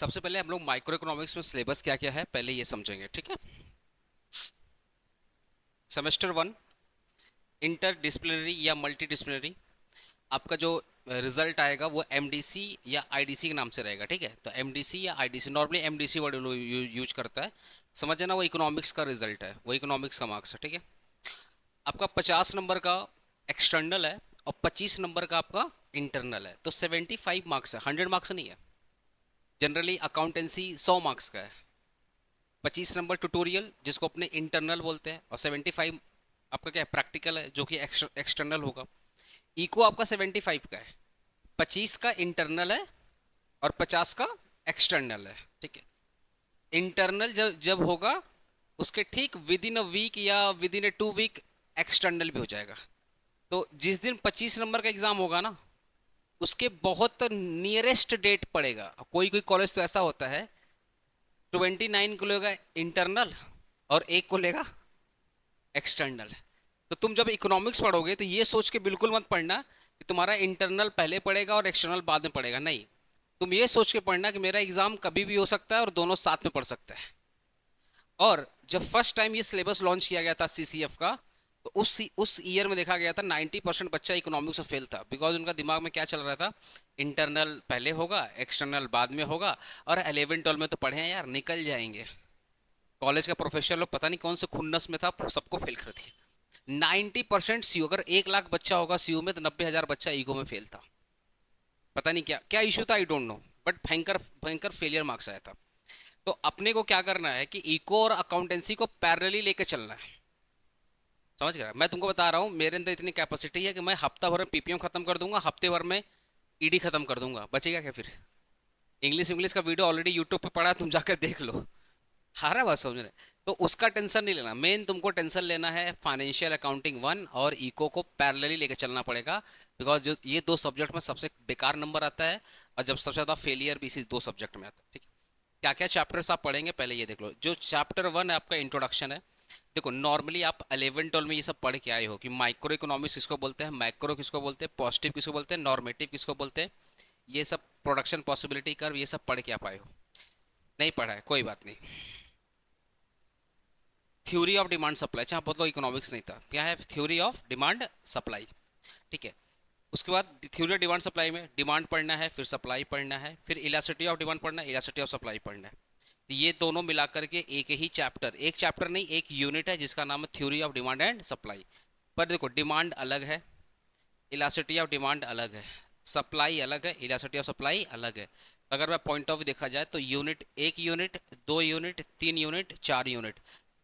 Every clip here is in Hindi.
सबसे पहले हम लोग माइक्रो इकोनॉमिक्स में सिलेबस क्या क्या है पहले ये समझेंगे, ठीक है। सेमेस्टर वन, इंटर डिसिप्लिनरी या मल्टी डिसिप्लिनरी। आपका जो रिजल्ट आएगा वो एमडीसी या आईडीसी के नाम से रहेगा, ठीक है। तो एमडीसी या IDC, normally MDC word use करता है, समझ ना, वो इकोनॉमिक्स का रिजल्ट है, वो इकोनॉमिक्स का मार्क्स है, ठीक है। आपका 50 नंबर का एक्सटर्नल है और 25 नंबर का आपका इंटरनल है, तो 75 मार्क्स है, 100 मार्क्स नहीं है। जनरली अकाउंटेंसी 100 मार्क्स का है। 25 नंबर ट्यूटोरियल जिसको अपने इंटरनल बोलते हैं, और 75 आपका क्या है, प्रैक्टिकल है, जो कि एक्सटर्नल होगा। इको आपका 75 का है, 25 का इंटरनल है और 50 का एक्सटर्नल है, ठीक है। इंटरनल जब जब होगा उसके ठीक विद इन अ वीक या within a 2 week external भी हो जाएगा। तो जिस दिन 25 नंबर का एग्जाम होगा ना, उसके बहुत नियरेस्ट डेट पड़ेगा। कोई कोई कॉलेज तो ऐसा होता है 29 को लेगा इंटरनल और एक को लेगा एक्सटर्नल। तो तुम जब इकोनॉमिक्स पढ़ोगे तो ये सोच के बिल्कुल मत पढ़ना कि तुम्हारा इंटरनल पहले पड़ेगा और एक्सटर्नल बाद में पड़ेगा, नहीं। तुम ये सोच के पढ़ना कि मेरा एग्जाम कभी भी हो सकता है और दोनों साथ में पढ़ सकता है। और जब फर्स्ट टाइम ये सिलेबस लॉन्च किया गया था सीसीएफ का, तो उस ईयर में देखा गया था 90% बच्चा इकोनॉमिक्स में फेल था, बिकॉज उनका दिमाग में क्या चल रहा था, इंटरनल पहले होगा एक्सटर्नल बाद में होगा, और 11 12 में तो पढ़े हैं यार, निकल जाएंगे। कॉलेज का प्रोफेसर लोग पता नहीं कौन से खुन्नस में था, सबको फेल कर दिया। 90% सीयू, अगर 1 लाख बच्चा होगा सीयू में तो 90,000 बच्चा ईगो में फेल था। पता नहीं क्या क्या इशू था, आई डोंट नो, बट भयंकर भयंकर फेलियर मार्क्स आया था। तो अपने को क्या करना है कि इको और अकाउंटेंसी को पैरेलली लेके चलना है, समझ गया। मैं तुमको बता रहा हूँ मेरे अंदर इतनी कैपेसिटी है कि मैं हफ्ता भर में पीपीएम खत्म कर दूंगा, हफ्ते भर में ईडी खत्म कर दूंगा, बचेगा क्या फिर। इंग्लिश इंग्लिश का वीडियो ऑलरेडी यूट्यूब पे पड़ा है, तुम जाकर देख लो। हारा बात समझ रहे। तो उसका टेंशन नहीं लेना, मेन तुमको टेंशन लेना है फाइनेंशियल अकाउंटिंग वन और इको को पैरेलली लेके चलना पड़ेगा। बिकॉज जो ये दो सब्जेक्ट में सबसे बेकार नंबर आता है, और जब सबसे ज़्यादा फेलियर भी इसी दो सब्जेक्ट में आता है, ठीक है। क्या क्या चैप्टर्स आप पढ़ेंगे पहले ये देख लो। जो चैप्टर वन है आपका इंट्रोडक्शन है। देखो नॉर्मली आप 11 12 में ये सब पढ़ के आए हो कि माइक्रो इकोनॉमिक्स किसको बोलते हैं, मैक्रो किसको बोलते हैं, पॉजिटिव किसको बोलते हैं, नॉर्मेटिव किसको बोलते हैं, ये सब प्रोडक्शन पॉसिबिलिटी कर्व, ये सब पढ़ के आप आए हो। नहीं पढ़ा है कोई बात नहीं। थ्योरी ऑफ डिमांड सप्लाई, जहाँ बहुत लोग इकोनॉमिक्स नहीं था, क्या है थ्योरी ऑफ डिमांड सप्लाई, ठीक है। उसके बाद थ्योरी ऑफ डिमांड सप्लाई में डिमांड पढ़ना है, फिर सप्लाई पढ़ना है, फिर इलास्टिसिटी ऑफ डिमांड पढ़ना है, इलास्टिसिटी ऑफ सप्लाई पढ़ना है। तो ये दोनों मिला करके एक ही चैप्टर, एक चैप्टर नहीं एक यूनिट है जिसका नाम है theory of demand and supply. पर देखो डिमांड अलग है, इलास्टिसिटी ऑफ डिमांड अलग है, सप्लाई अलग है, इलास्टिसिटी ऑफ सप्लाई अलग है। अगर मैं पॉइंट ऑफ व्यू देखा जाए तो यूनिट, एक unit, 2 unit, 3 unit, 4 unit,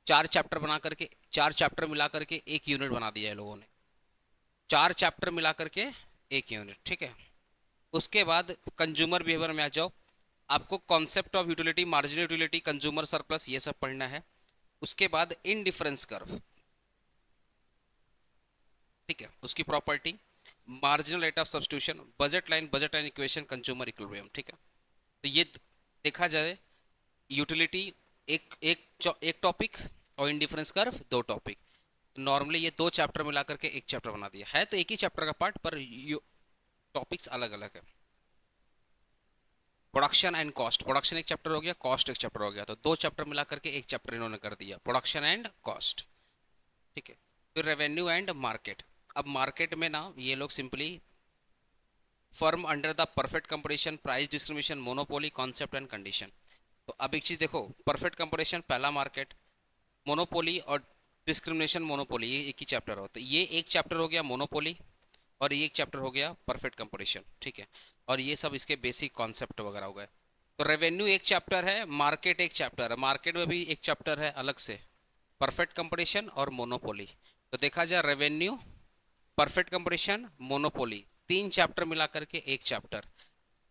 4 chapter बना करके, 4 चैप्टर मिला करके एक यूनिट बना दिया है लोगों ने। 4 चैप्टर मिला करके एक यूनिट, ठीक है। उसके बाद कंज्यूमर बिहेवियर में आ जाओ। आपको concept of utility, marginal utility, consumer surplus, ये सब पढ़ना है। उसके बाद इनडिफरेंस कर्व, ठीक है, उसकी property, marginal rate of substitution, budget line equation, consumer equilibrium, ठीक है। तो ये देखा जाए यूटिलिटी एक एक एक टॉपिक, और इनडिफरेंस कर्व 2 टॉपिक। नॉर्मली ये 2 चैप्टर मिला करके एक चैप्टर बना दिया है, तो एक ही चैप्टर का पार्ट पर टॉपिक्स अलग अलग है। प्रोडक्शन एंड कॉस्ट, प्रोडक्शन एक चैप्टर हो गया, कॉस्ट एक चैप्टर हो गया, तो 2 चैप्टर मिला करके एक चैप्टर इन्होंने कर दिया, प्रोडक्शन एंड कॉस्ट, ठीक है। फिर रेवेन्यू एंड मार्केट। अब मार्केट में ना ये लोग simply firm under the perfect competition, price discrimination, monopoly, concept and condition. तो अब एक चीज देखो, परफेक्ट कंपटीशन पहला मार्केट, मोनोपोली और डिस्क्रिमिनेशन मोनोपोली, ये एक ही चैप्टर हो, तो ये एक चैप्टर हो गया मोनोपोली, और ये एक चैप्टर हो गया परफेक्ट कंपटीशन, ठीक है। और ये सब इसके बेसिक कॉन्सेप्ट वगैरह हो गए। तो रेवेन्यू एक चैप्टर है, मार्केट एक चैप्टर है, मार्केट में भी एक चैप्टर है अलग से, परफेक्ट कंपटीशन और मोनोपोली। तो देखा जाए revenue, perfect competition, monopoly, 3 chapter मिला करके एक चैप्टर।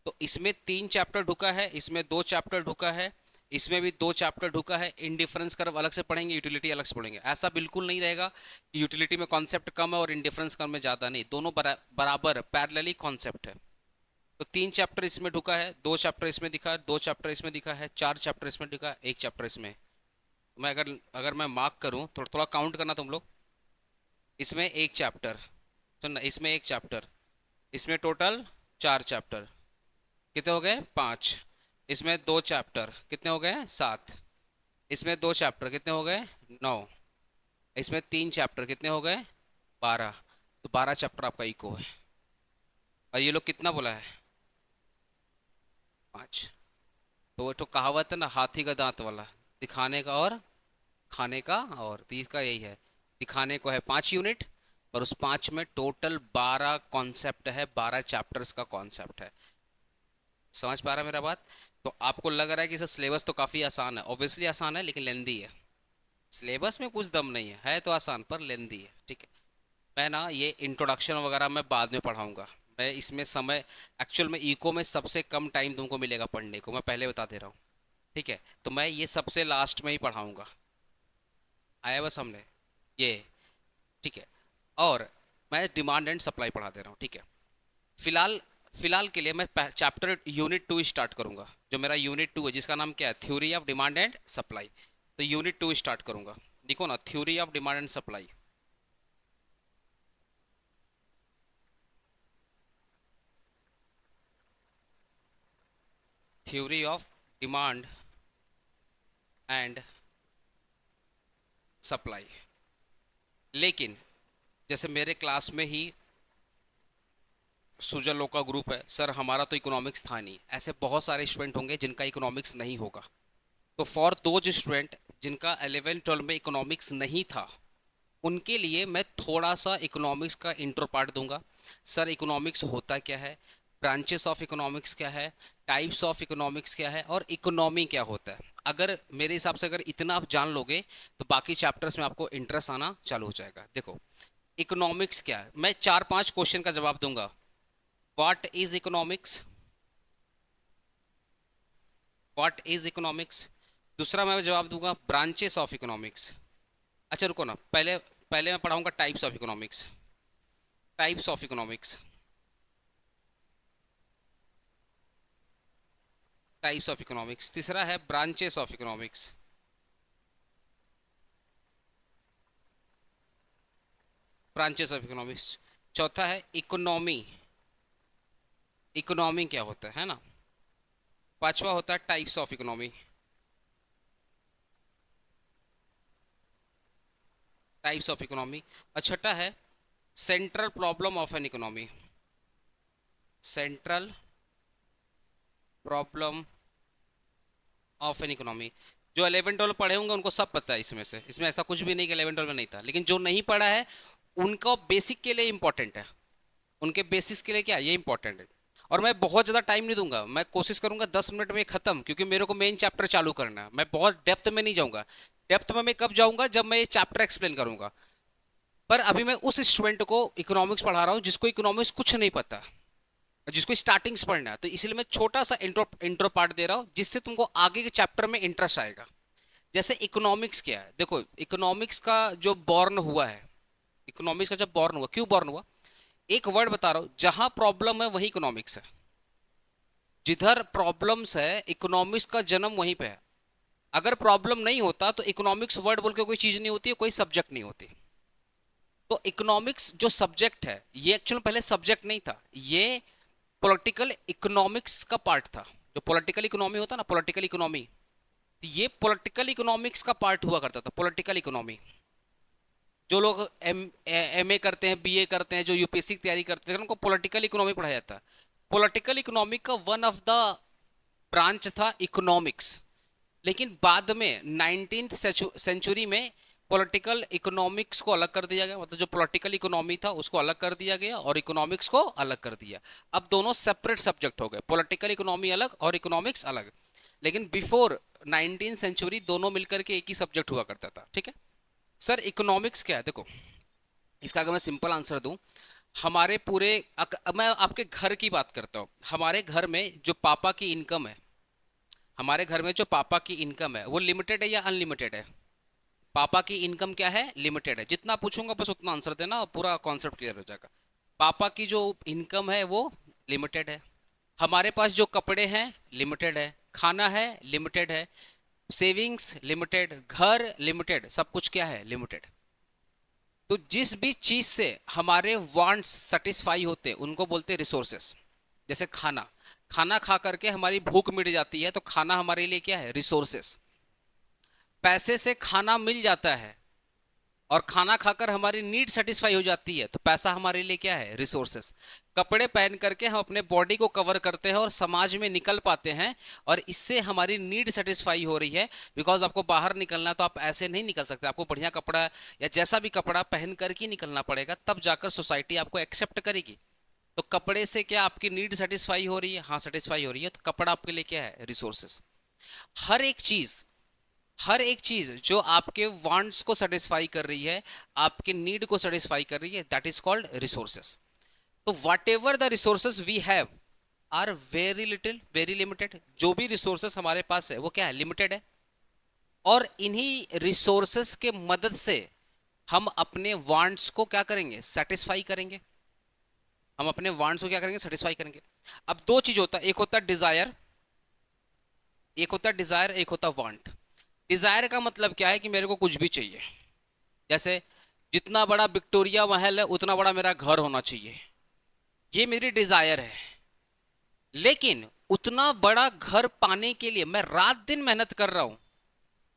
तो इसमें 3 चैप्टर ढुका है, इसमें 2 चैप्टर ढुका है, इसमें भी 2 चैप्टर ढुका है। इंडिफरेंस कर्व अलग से पढ़ेंगे, यूटिलिटी अलग से पढ़ेंगे, ऐसा बिल्कुल नहीं रहेगा कि यूटिलिटी में कॉन्सेप्ट कम है और इंडिफरेंस कर्व में ज़्यादा, नहीं, दोनों बराबर पैरेलली कॉन्सेप्ट है। तो 3 चैप्टर इसमें ढुका है, 2 चैप्टर इसमें दिखा है, 2 चैप्टर इसमें दिखा है, 4 चैप्टर इसमें दिखा है, एक चैप्टर इसमें। मैं अगर अगर मैं मार्क करूँ, थोड़ा थोड़ा काउंट करना तुम लोग। इसमें एक चैप्टर, सुनना, इसमें एक चैप्टर, इसमें टोटल 4 चैप्टर, कितने हो गए 5। इसमें 2 चैप्टर कितने हो गए? 7। इसमें 2 चैप्टर कितने हो गए? 9। इसमें 3 चैप्टर कितने हो गए? 12। तो 12 चैप्टर आपका इको है। और ये लोग कितना बोला है? 5। तो वो तो कहावत है ना, हाथी का दांत वाला, दिखाने का और खाने का। और 30 का यही है, दिखाने को है 5 यूनिट, पर उस 5 में टोटल 12 कॉन्सेप्ट है, 12 चैप्टर्स का कॉन्सेप्ट है। समझ पा रहा है मेरा बात? तो आपको लग रहा है कि सर सिलेबस तो काफ़ी आसान है, ऑब्वियसली आसान है, लेकिन लेंदी है। सिलेबस में कुछ दम नहीं है तो आसान पर लेंदी है, ठीक है। मैं ना ये इंट्रोडक्शन वगैरह मैं बाद में पढ़ाऊंगा। मैं इसमें समय, एक्चुअल में इको में सबसे कम टाइम तुमको मिलेगा पढ़ने को, मैं पहले बता दे रहा हूँ, ठीक है। तो मैं ये सबसे लास्ट में ही पढ़ाऊंगा। आया बस हमने ये, ठीक है। और मैं डिमांड एंड सप्लाई पढ़ा दे रहा हूँ, ठीक है। फिलहाल फिलहाल के लिए मैं चैप्टर यूनिट 2 स्टार्ट करूंगा। जो मेरा यूनिट 2 है, जिसका नाम क्या है? Theory of demand and supply. तो यूनिट 2 स्टार्ट करूंगा। देखो ना, theory of demand and supply. Theory of demand and supply. लेकिन जैसे मेरे क्लास में ही सुजल लोग का ग्रुप है, सर हमारा तो इकोनॉमिक्स था नहीं, ऐसे बहुत सारे स्टूडेंट होंगे जिनका इकोनॉमिक्स नहीं होगा। तो फॉर दो स्टूडेंट जिनका 11 12 में इकोनॉमिक्स नहीं था, उनके लिए मैं थोड़ा सा इकोनॉमिक्स का इंट्रो पार्ट दूंगा। सर इकोनॉमिक्स होता क्या है, ब्रांचेस ऑफ इकोनॉमिक्स क्या है, टाइप्स ऑफ इकोनॉमिक्स क्या है, और इकोनॉमी क्या होता है। अगर मेरे हिसाब से अगर इतना आप जान लोगे तो बाकी चैप्टर्स में आपको इंटरेस्ट आना चालू हो जाएगा। देखो, इकोनॉमिक्स क्या है, मैं 4 5 क्वेश्चन का जवाब दूंगा। What is economics? What is economics. दूसरा मैं जवाब दूंगा ब्रांचेस ऑफ इकोनॉमिक्स। अच्छा रुको ना, पहले पहले मैं पढ़ाऊंगा types of economics. Types of economics, types of economics. तीसरा है branches of economics. Branches of economics. चौथा है इकोनॉमी। इकोनॉमी क्या होता है ना। पांचवा होता है types of economy. Types of economy. और छठा है central problem of an economy. Central problem of an economy. जो 11 12 पढ़े होंगे उनको सब पता है इसमें से, इसमें ऐसा कुछ भी नहीं कि 11 12 में नहीं था, लेकिन जो नहीं पढ़ा है उनका बेसिक के लिए इंपॉर्टेंट है। उनके बेसिस के लिए क्या ये इंपॉर्टेंट है। और मैं बहुत ज़्यादा टाइम नहीं दूंगा, मैं कोशिश करूंगा 10 मिनट में खत्म, क्योंकि मेरे को मेन चैप्टर चालू करना है। मैं बहुत डेप्थ में नहीं जाऊंगा। डेप्थ में मैं कब जाऊंगा? जब मैं ये चैप्टर एक्सप्लेन करूंगा। पर अभी मैं उस स्टूडेंट को इकोनॉमिक्स पढ़ा रहा हूँ जिसको इकोनॉमिक्स कुछ नहीं पता, जिसको स्टार्टिंग्स पढ़ना है। तो इसलिए मैं छोटा सा इंट्रो इंट्रो पार्ट दे रहा हूँ, जिससे तुमको आगे के चैप्टर में इंटरेस्ट आएगा। जैसे इकोनॉमिक्स क्या है, देखो इकोनॉमिक्स का जो बॉर्न हुआ है, इकोनॉमिक्स का जब बॉर्न हुआ, क्यों बॉर्न हुआ, एक वर्ड बता रहा हूं, जहां प्रॉब्लम है वही इकोनॉमिक्स है। जिधर प्रॉब्लम्स है इकोनॉमिक्स का जन्म वहीं पे है। अगर प्रॉब्लम नहीं होता तो इकोनॉमिक्स वर्ड बोल के कोई चीज नहीं होती है, कोई सब्जेक्ट नहीं होती। तो इकोनॉमिक्स जो सब्जेक्ट है, ये एक्चुअल पहले सब्जेक्ट नहीं था, ये पॉलिटिकल इकोनॉमिक्स का पार्ट था। जो पॉलिटिकल इकोनॉमी होता है ना, पॉलिटिकल इकोनॉमी, तो ये पॉलिटिकल इकोनॉमिक्स का पार्ट हुआ करता था, पॉलिटिकल इकोनॉमी। जो लोग एम ए करते हैं, बी ए करते हैं, जो यूपीएससी की तैयारी करते हैं, उनको पॉलिटिकल इकोनॉमी पढ़ाया जाता है। पॉलिटिकल इकोनॉमी का वन ऑफ द ब्रांच था इकोनॉमिक्स। लेकिन बाद में 19th सेंचुरी में पॉलिटिकल इकोनॉमिक्स को अलग कर दिया गया, मतलब जो पॉलिटिकल इकोनॉमी था उसको अलग कर दिया गया और इकोनॉमिक्स को अलग कर दिया। अब दोनों सेपरेट सब्जेक्ट हो गए, पॉलिटिकल इकोनॉमी अलग और इकोनॉमिक्स अलग। लेकिन बिफोर 19th सेंचुरी दोनों मिलकर के एक ही सब्जेक्ट हुआ करता था, ठीक है। सर इकोनॉमिक्स क्या है, देखो इसका अगर मैं सिंपल आंसर दूं, हमारे पूरे मैं आपके घर की बात करता हूँ। हमारे घर में जो पापा की इनकम है, हमारे घर में जो पापा की इनकम है वो लिमिटेड है या अनलिमिटेड है? पापा की इनकम क्या है? लिमिटेड है। जितना पूछूंगा बस उतना आंसर देना और पूरा कॉन्सेप्ट क्लियर हो जाएगा। पापा की जो इनकम है वो लिमिटेड है। हमारे पास जो कपड़े हैं लिमिटेड है, खाना है लिमिटेड है, सेविंग्स लिमिटेड, घर लिमिटेड, सब कुछ क्या है? लिमिटेड। तो जिस भी चीज से हमारे वांट्स सेटिस्फाई होते हैं उनको बोलते हैं रिसोर्सेस। जैसे खाना, खाना खा करके हमारी भूख मिट जाती है, तो खाना हमारे लिए क्या है? रिसोर्सेस। पैसे से खाना मिल जाता है और खाना खाकर हमारी नीड सेटिस्फाई हो जाती है, तो पैसा हमारे लिए क्या है? रिसोर्सेस। कपड़े पहन करके हम अपने बॉडी को कवर करते हैं और समाज में निकल पाते हैं, और इससे हमारी नीड सेटिस्फाई हो रही है। बिकॉज आपको बाहर निकलना, तो आप ऐसे नहीं निकल सकते, आपको बढ़िया कपड़ा या जैसा भी कपड़ा पहन करके निकलना पड़ेगा, तब जाकर सोसाइटी आपको एक्सेप्ट करेगी। तो कपड़े से क्या आपकी नीड सेटिस्फाई हो रही है? हाँ, सेटिस्फाई हो रही है, तो कपड़ा आपके लिए क्या है? रिसोर्सेस। हर एक चीज, हर एक चीज जो आपके वांट्स को सेटिस्फाई कर रही है, आपके नीड को सेटिस्फाई कर रही है, दैट इज कॉल्ड रिसोर्सेस। तो whatever the resources we have are very little, very limited. जो भी रिसोर्सेस हमारे पास है वो क्या है? लिमिटेड है। और इन्हीं रिसोर्सेस के मदद से हम अपने वांट्स को क्या करेंगे? सेटिस्फाई करेंगे। हम अपने वांट्स को क्या करेंगे? सेटिस्फाई करेंगे। अब दो चीज होता है, एक होता है डिजायर, एक होता है डिजायर, एक होता है वांट। डिजायर का मतलब क्या है? कि मेरे को कुछ भी चाहिए। जैसे जितना बड़ा विक्टोरिया महल है उतना बड़ा मेरा घर होना चाहिए, ये मेरी डिजायर है। लेकिन उतना बड़ा घर पाने के लिए मैं रात दिन मेहनत कर रहा हूं।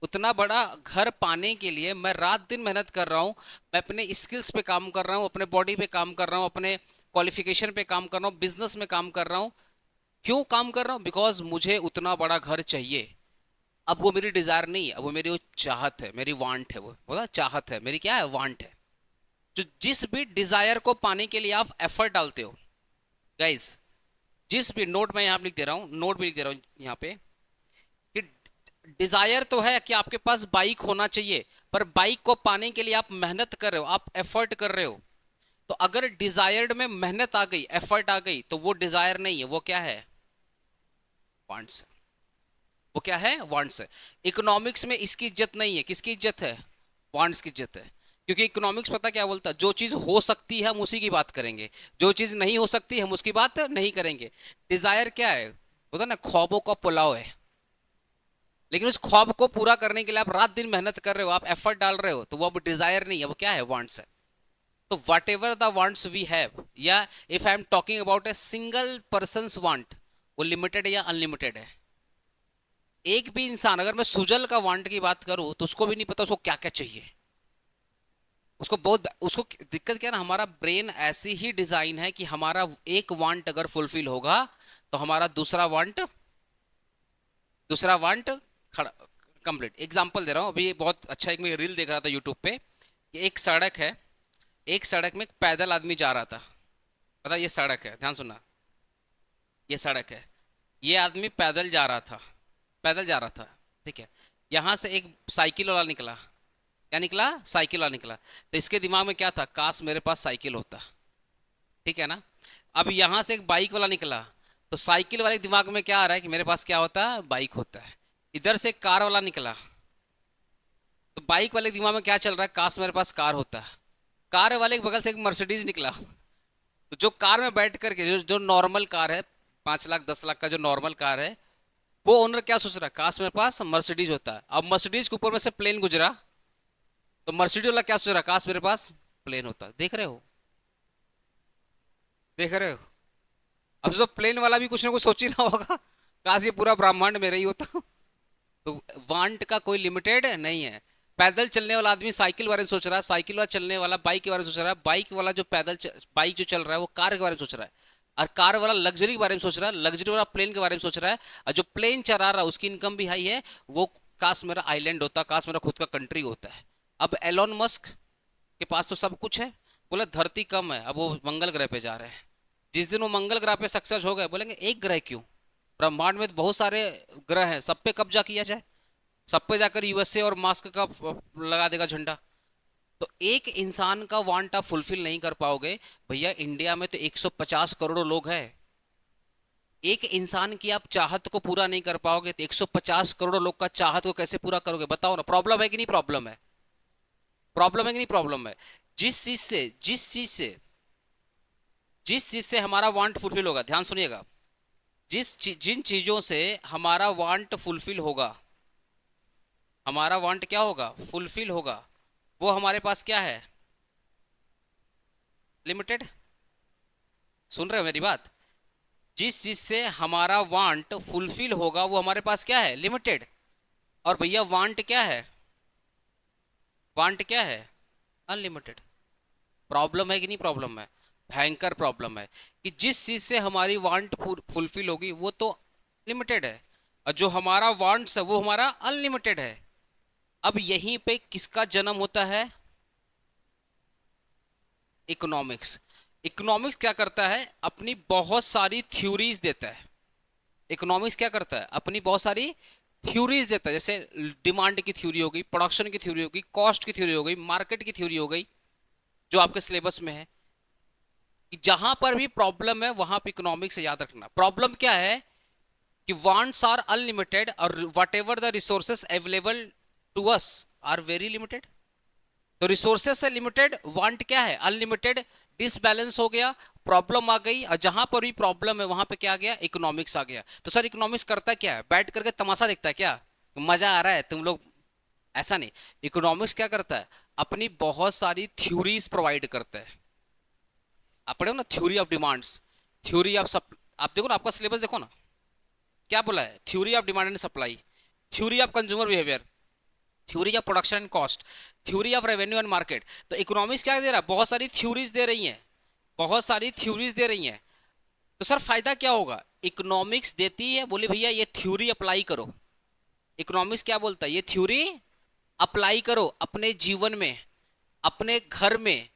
उतना बड़ा घर पाने के लिए मैं रात दिन मेहनत कर रहा हूं। मैं अपने स्किल्स पे काम कर रहा हूं, अपने बॉडी पे काम कर रहा हूं, अपने क्वालिफिकेशन पे काम कर रहा हूं, बिजनेस में काम कर रहा हूं। क्यों काम कर रहा हूं? बिकॉज मुझे उतना बड़ा घर चाहिए। अब वो मेरी डिजायर नहीं है, अब वो मेरी वो चाहत है, मेरी वांट है। वो बोला चाहत है, मेरी क्या है? वांट है। जो जिस भी डिजायर को पाने के लिए आप एफर्ट डालते हो गाइस, जिस भी नोट में यहाँ लिख दे रहा हूँ, नोट भी लिख दे रहा हूँ यहाँ पे, कि डिजायर तो है कि आपके पास बाइक होना चाहिए, पर बाइक को पाने के लिए आप मेहनत कर रहे हो, आप एफर्ट कर रहे हो। तो अगर डिजायर्ड में मेहनत आ गई, एफर्ट आ गई, तो वो डिजायर नहीं है, वो क्या है? वांट्स। वो क्या है? वांट्स है। इकोनॉमिक्स में इसकी इज्जत नहीं है, किसकी इज्जत है? वांट्स की इज्जत है। क्योंकि इकोनॉमिक्स पता क्या बोलता है? जो चीज हो सकती है हम उसी की बात करेंगे, जो चीज नहीं हो सकती हम उसकी बात नहीं करेंगे। डिजायर क्या है? होता ना, ख्वाबों का पुलाव है। लेकिन उस ख्वाब को पूरा करने के लिए आप रात दिन मेहनत कर रहे हो, आप एफर्ट डाल रहे हो, तो वो अब डिजायर नहीं है, वो क्या है? वांट्स है। तो whatever the wants we have, या if I am talking about a single person want, वो लिमिटेड है या अनलिमिटेड है? एक भी इंसान, अगर मैं सुजल का वांट की बात करूं, तो उसको भी नहीं पता उसको क्या क्या चाहिए। उसको दिक्कत क्या है ना, हमारा ब्रेन ऐसी ही डिजाइन है कि हमारा एक वांट अगर फुलफिल होगा, तो हमारा दूसरा वांट खड़ा, कंप्लीट। एग्जांपल दे रहा हूं, अभी बहुत अच्छा एक मैं रील देख रहा था यूट्यूब पे, कि एक सड़क है, एक सड़क में एक पैदल आदमी जा रहा था। पता, ये सड़क है, ध्यान सुनना, ये सड़क है, ये आदमी पैदल जा रहा था, पैदल जा रहा था, ठीक है। यहां से एक साइकिल वाला निकला। क्या निकला? साइकिल वाला निकला। तो इसके दिमाग में क्या था? काश मेरे पास साइकिल होता, ठीक है ना। अब यहां से एक बाइक वाला निकला, तो साइकिल वाले के दिमाग में क्या आ रहा है? कि मेरे पास क्या होता? बाइक होता है। इधर से एक कार वाला निकला, तो बाइक वाले के दिमाग में क्या चल रहा है? काश मेरे पास कार होता। कार वाले के बगल से एक मर्सिडीज निकला, तो जो कार में बैठ करके, जो जो नॉर्मल कार है, 5 लाख 10 लाख का जो नॉर्मल कार है, वो ओनर क्या सोच रहा है? काश मेरे पास मर्सिडीज होता है। अब मर्सिडीज के ऊपर में से प्लेन गुजरा, तो मर्सिडीज वाला क्या सोच रहा है? काश मेरे पास प्लेन होता। देख रहे हो? देख रहे हो? अब जो प्लेन वाला भी कुछ ना कुछ सोच ही रहा होगा, काश ये पूरा ब्रह्मांड मेरा ही होता। तो वांट का कोई लिमिटेड नहीं है। पैदल चलने वाला आदमी साइकिल के बारे में सोच रहा है, साइकिल वाला चलने वाला बाइक के बारे में सोच रहा है, बाइक वाला जो बाइक जो चल रहा है वो कार के बारे में सोच रहा है, और कार वाला लग्जरी के बारे में सोच रहा है, लग्जरी वाला प्लेन के बारे में सोच रहा है। और जो प्लेन चला रहा है उसकी इनकम भी हाई है, वो काश मेरा आइलैंड होता, काश मेरा खुद का कंट्री होता है। अब एलोन मस्क के पास तो सब कुछ है, बोले धरती कम है, अब वो मंगल ग्रह पे जा रहे हैं। जिस दिन वो मंगल ग्रह पे सक्सेस हो गए, बोलेंगे एक ग्रह क्यों, ब्रह्मांड में तो बहुत सारे ग्रह हैं, सब पे कब्जा किया जाए, सब पे जाकर यूएसए और मास्क का लगा देगा झंडा। तो एक इंसान का वांट आप फुलफिल नहीं कर पाओगे। भैया इंडिया में तो 150 करोड़ लोग हैं, एक इंसान की आप चाहत को पूरा नहीं कर पाओगे, तो 150 करोड़ लोग का चाहत को कैसे पूरा करोगे? बताओ ना, प्रॉब्लम है कि नहीं प्रॉब्लम है? प्रॉब्लम है कि नहीं प्रॉब्लम है? जिस चीज से हमारा वांट फुलफिल होगा, ध्यान सुनिएगा, जिन चीजों से हमारा वांट फुलफिल होगा, हमारा वांट क्या होगा? फुलफिल होगा, वो हमारे पास क्या है? लिमिटेड। सुन रहे हो मेरी बात? जिस चीज से हमारा वांट फुलफिल होगा वो हमारे पास क्या है, लिमिटेड। और भैया वांट क्या है, वांट क्या है, अनलिमिटेड। प्रॉब्लम है कि नहीं, प्रॉब्लम है, भयंकर प्रॉब्लम है कि जिस चीज से हमारी वांट फुलफिल होगी वो तो लिमिटेड है, और जो हमारा वांट्स है वो हमारा अनलिमिटेड है। अब यहीं पे किसका जन्म होता है, इकोनॉमिक्स। इकोनॉमिक्स क्या करता है, अपनी बहुत सारी थ्योरीज देता है। इकोनॉमिक्स क्या करता है, अपनी बहुत सारी थ्योरीज देता है, जैसे डिमांड की थ्योरी हो गई, प्रोडक्शन की थ्योरी हो गई, कॉस्ट की थ्योरी हो गई, मार्केट की थ्योरी हो गई, जो आपके सिलेबस में है। कि जहां पर भी प्रॉब्लम है वहां पे इकोनॉमिक्स से याद रखना, प्रॉब्लम क्या है कि वांट्स आर अनलिमिटेड और whatever the resources available to us are very limited. तो रिसोर्सेस से लिमिटेड, वांट क्या है, अनलिमिटेड। डिसबैलेंस हो गया, प्रॉब्लम आ गई, और जहां पर भी प्रॉब्लम है वहां पे क्या आ गया, इकोनॉमिक्स आ गया। तो सर इकोनॉमिक्स करता क्या है, बैठ करके तमाशा देखता है क्या, मजा आ रहा है तुम लोग, ऐसा नहीं। इकोनॉमिक्स क्या करता है, अपनी बहुत सारी थ्योरीज प्रोवाइड करता है। आप पढ़े हो ना, theory of demands, theory of सब, आप देखो ना आपका सिलेबस देखो ना, क्या बोला है, theory of demand and supply, theory of consumer behaviour, theory of production and cost, theory of revenue and market. तो इकोनॉमिक्स क्या दे रहा है, बहुत सारी थ्योरीज दे रही हैं, बहुत सारी थ्योरीज दे रही हैं। तो सर फायदा क्या होगा, इकोनॉमिक्स देती है, बोले भैया ये थ्योरी अप्लाई करो। इकोनॉमिक्स क्या बोलता है, ये थ्योरी अप्लाई करो अपने जीवन में, अपने घर में,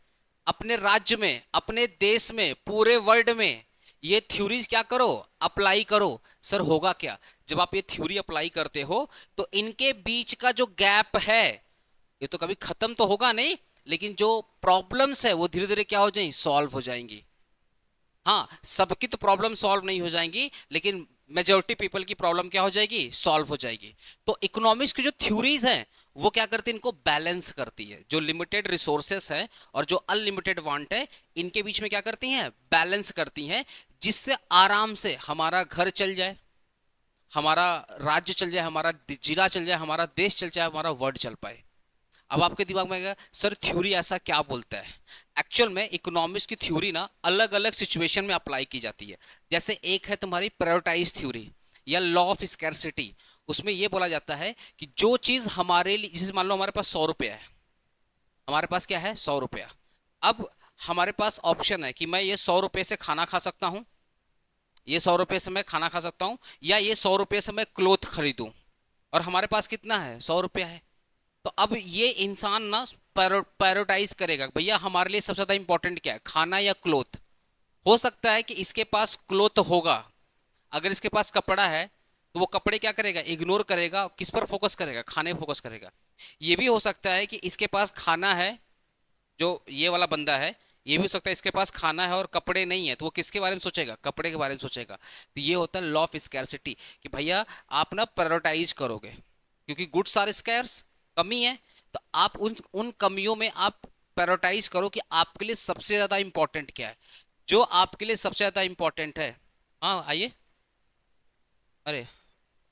अपने राज्य में, अपने देश में, पूरे वर्ल्ड में। ये थ्योरीज क्या करो, अप्लाई करो। सर होगा क्या, जब आप ये थ्योरी अप्लाई करते हो तो इनके बीच का जो गैप है ये तो कभी खत्म तो होगा नहीं, लेकिन जो प्रॉब्लम्स है वो धीरे धीरे क्या हो जाएंगी, सॉल्व हो जाएंगी। हाँ, सबकी तो प्रॉब्लम सॉल्व नहीं हो जाएंगी, लेकिन मेजोरिटी पीपल की प्रॉब्लम क्या हो जाएगी, सॉल्व हो जाएगी। तो इकोनॉमिक्स की जो थ्योरीज हैं वो क्या करती है, इनको बैलेंस करती है। जो लिमिटेड रिसोर्सेस है और जो अनलिमिटेड वांट है, इनके बीच में क्या करती हैं, बैलेंस करती हैं, जिससे आराम से हमारा घर चल जाए, हमारा राज्य चल जाए, हमारा जिला चल जाए, हमारा देश चल जाए, हमारा वर्ल्ड चल पाए। अब आपके दिमाग में आएगा सर थ्योरी ऐसा क्या बोलता है। एक्चुअल में इकोनॉमिक्स की थ्योरी ना अलग अलग सिचुएशन में अप्लाई की जाती है। जैसे एक है तुम्हारी प्रायोरिटाइज थ्योरी या लॉ ऑफ स्कैरसिटी। उसमें यह बोला जाता है कि जो चीज हमारे लिए, जैसे मान लो हमारे पास 100 रुपया है, हमारे पास क्या है, 100 रुपया। अब हमारे पास ऑप्शन है कि मैं ये 100 रुपये से खाना खा सकता हूँ, ये 100 रुपये से मैं खाना खा सकता हूँ, या ये 100 रुपये से मैं क्लोथ खरीदूं। और हमारे पास कितना है, 100 रुपया है। तो अब ये इंसान ना प्रायोरिटाइज करेगा, भैया हमारे लिए सबसे ज्यादा इंपॉर्टेंट क्या है, खाना या क्लोथ। हो सकता है कि इसके पास क्लोथ होगा, अगर इसके पास कपड़ा है तो वो कपड़े क्या करेगा, इग्नोर करेगा, किस पर फोकस करेगा, खाने पर फोकस करेगा। ये भी हो सकता है कि इसके पास खाना है, जो ये वाला बंदा है, ये भी हो सकता है इसके पास खाना है और कपड़े नहीं है, तो वो किसके बारे में सोचेगा, कपड़े के बारे में सोचेगा। तो ये होता है लॉ ऑफ स्कैरसिटी, कि भैया आप ना प्रायोरिटाइज करोगे, क्योंकि गुड्स आर स्कैर्स, कमी है। तो आप उन उन कमियों में आप प्रायोरिटाइज करो कि आपके लिए सबसे ज्यादा इंपॉर्टेंट क्या है, जो आपके लिए सबसे ज्यादा इंपॉर्टेंट है। हाँ आइए, अरे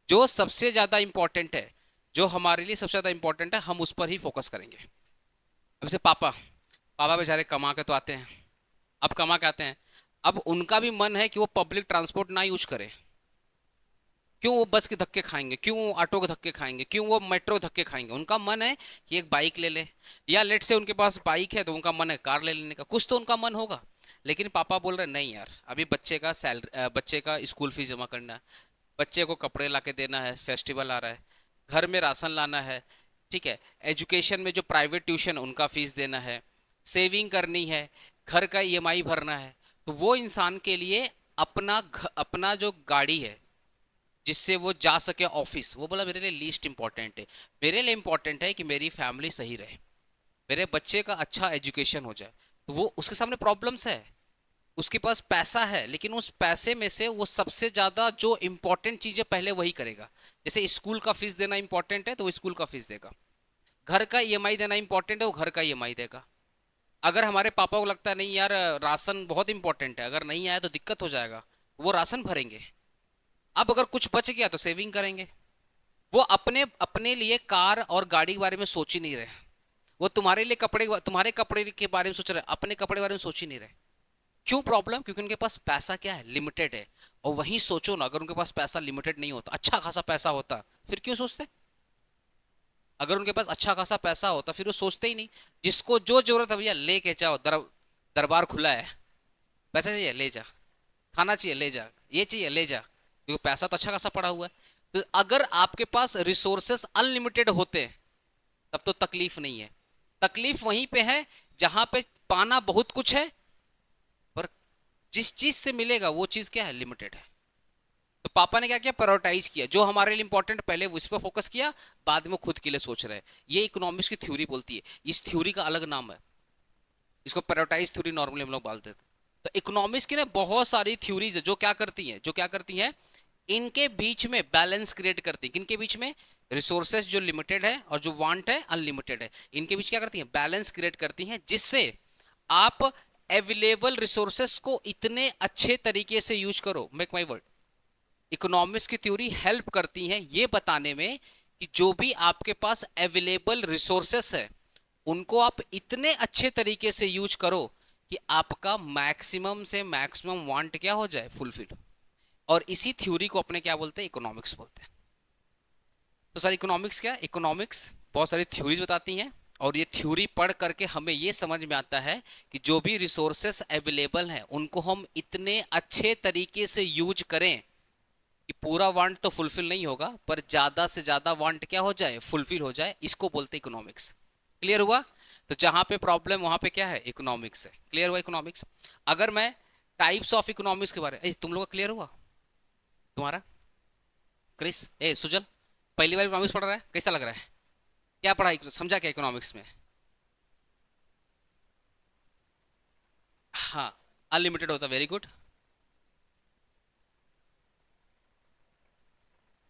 जो सबसे ज्यादा इंपॉर्टेंट है, जो हमारे लिए सबसे ज्यादा इंपॉर्टेंट है, हम उस पर ही फोकस करेंगे। अब जैसे पापा, पापा बेचारे कमा के तो आते हैं, अब कमा के आते हैं, अब उनका भी मन है कि वो पब्लिक ट्रांसपोर्ट ना यूज करे। क्यों वो बस के धक्के खाएंगे, क्यों वो ऑटो के धक्के खाएंगे, क्यों वो मेट्रो धक्के खाएंगे। उनका मन है कि एक बाइक ले ले, या लेट से उनके पास बाइक है तो उनका मन है कार ले लेने का, कुछ तो उनका मन होगा। लेकिन पापा बोल रहे नहीं यार, अभी बच्चे का बच्चे का स्कूल फीस जमा करना है, बच्चे को कपड़े ला के देना है, फेस्टिवल आ रहा है, घर में राशन लाना है, ठीक है, एजुकेशन में जो प्राइवेट ट्यूशन उनका फीस देना है, सेविंग करनी है, घर का ईएमआई भरना है। तो वो इंसान के लिए अपना जो गाड़ी है जिससे वो जा सके ऑफिस, वो बोला मेरे लिए लीस्ट इंपॉर्टेंट है। मेरे लिए इंपॉर्टेंट है कि मेरी फैमिली सही रहे, मेरे बच्चे का अच्छा एजुकेशन हो जाए। तो वो उसके सामने प्रॉब्लम्स है, उसके पास पैसा है, लेकिन उस पैसे में से वो सबसे ज्यादा जो इंपॉर्टेंट चीज है पहले वही करेगा। जैसे स्कूल का फीस देना इंपॉर्टेंट है तो वो स्कूल का फीस देगा, घर का ईएमआई देना इंपॉर्टेंट है वो घर का ईएमआई देगा। अगर हमारे पापा को लगता है नहीं यार राशन बहुत इंपॉर्टेंट है, अगर नहीं आया तो दिक्कत हो जाएगा, वो राशन भरेंगे। अब अगर कुछ बच गया तो सेविंग करेंगे। वो अपने अपने लिए कार और गाड़ी के बारे में सोच ही नहीं रहे, वो तुम्हारे लिए कपड़े, तुम्हारे कपड़े के बारे में सोच रहे, अपने कपड़े के बारे में सोच ही नहीं रहे। क्यों प्रॉब्लम? क्योंकि उनके पास पैसा क्या है, लिमिटेड है। और वहीं सोचो ना, अगर उनके पास पैसा लिमिटेड नहीं होता, अच्छा खासा पैसा होता, फिर क्यों सोचते? अगर उनके पास अच्छा खासा पैसा होता फिर वो सोचते ही नहीं। जिसको जो जरूरत है भैया लेके जाओ, दरबार खुला है, पैसा चाहिए ले जा, खाना चाहिए ले जा, ये चाहिए ले जा, क्योंकि पैसा तो अच्छा खासा पड़ा हुआ है। तो अगर आपके पास रिसोर्सेस अनलिमिटेड होते तब तो तकलीफ नहीं है। तकलीफ वहीं पे है जहां पे पाना बहुत कुछ है, पर जिस चीज से मिलेगा वो चीज क्या है, लिमिटेड है। तो पापा ने क्या किया, प्रायोरिटाइज किया, जो हमारे लिए इंपॉर्टेंट पहले उस पर फोकस किया, बाद में खुद के लिए सोच रहे हैं। ये इकोनॉमिक्स की थ्योरी बोलती है। इस थ्योरी का अलग नाम है, इसको प्रायोरिटाइज थ्योरी नॉर्मली हम लोग बोलते थे। तो इकोनॉमिक्स की ना बहुत सारी थ्योरीज है जो क्या करती हैं, जो क्या करती हैं, इनके बीच में बैलेंस क्रिएट करती है। किनके बीच में? रिसोर्सेज जो लिमिटेड है और जो वांट है अनलिमिटेड है, इनके बीच क्या करती हैं, बैलेंस क्रिएट करती हैं, जिससे आप अवेलेबल रिसोर्सेस को इतने अच्छे तरीके से यूज करो। मेक माई वर्ड, इकोनॉमिक्स की थ्योरी हेल्प करती है ये बताने में कि जो भी आपके पास अवेलेबल रिसोर्सेस है उनको आप इतने अच्छे तरीके से यूज करो कि आपका मैक्सिमम से मैक्सिमम वांट क्या हो जाए, फुलफिल। और इसी थ्योरी को अपने क्या बोलते हैं, इकोनॉमिक्स बोलते हैं। तो सर इकोनॉमिक्स क्या, इकोनॉमिक्स बहुत सारी थ्योरीज बताती हैं, और ये थ्योरी पढ़ करके हमें ये समझ में आता है कि जो भी रिसोर्सेस अवेलेबल हैं उनको हम इतने अच्छे तरीके से यूज करें कि पूरा वांट तो फुलफिल नहीं होगा, पर ज्यादा से ज्यादा वांट क्या हो जाए, फुलफिल हो जाए। इसको बोलते हैं इकोनॉमिक्स। क्लियर हुआ? तो जहां पे प्रॉब्लम वहां पे क्या है, इकोनॉमिक्स है। क्लियर हुआ इकोनॉमिक्स? अगर मैं टाइप्स ऑफ इकोनॉमिक्स के बारे में, तुम लोग का क्लियर हुआ? तुम्हारा क्रिस, सुजल, पहली बार इकोनॉमिक्स पढ़ रहा है, कैसा लग रहा है? क्या पढ़ा, समझा क्या इकोनॉमिक्स में? हाँ, अनलिमिटेड होता, वेरी गुड।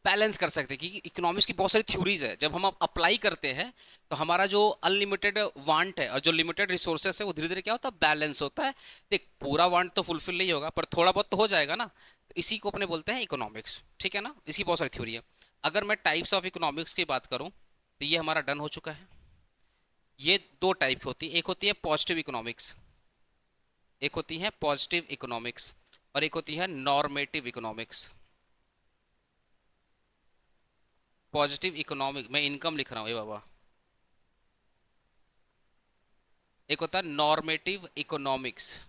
बैलेंस कर सकते हैं, क्योंकि इकोनॉमिक्स की बहुत सारी थ्योरीज है, जब हम अप्लाई करते हैं तो हमारा जो अनलिमिटेड वांट है और जो लिमिटेड रिसोर्सेस है वो धीरे धीरे क्या होता है, बैलेंस होता है। देख, पूरा वांट तो फुलफिल नहीं होगा, पर थोड़ा बहुत तो हो जाएगा ना। तो इसी को अपने बोलते हैं इकोनॉमिक्स, ठीक है ना? इसकी बहुत सारी थ्योरी है। अगर मैं टाइप्स ऑफ इकोनॉमिक्स की बात करूं तो ये हमारा डन हो चुका है। ये दो टाइप की होती है, एक होती है पॉजिटिव इकोनॉमिक्स, एक होती है पॉजिटिव इकोनॉमिक्स, और एक होती है नॉर्मेटिव इकोनॉमिक्स। पॉजिटिव इकोनॉमिक, मैं इनकम लिख रहा हूँ, ये बाबा। एक होता है नॉर्मेटिव इकोनॉमिक्स।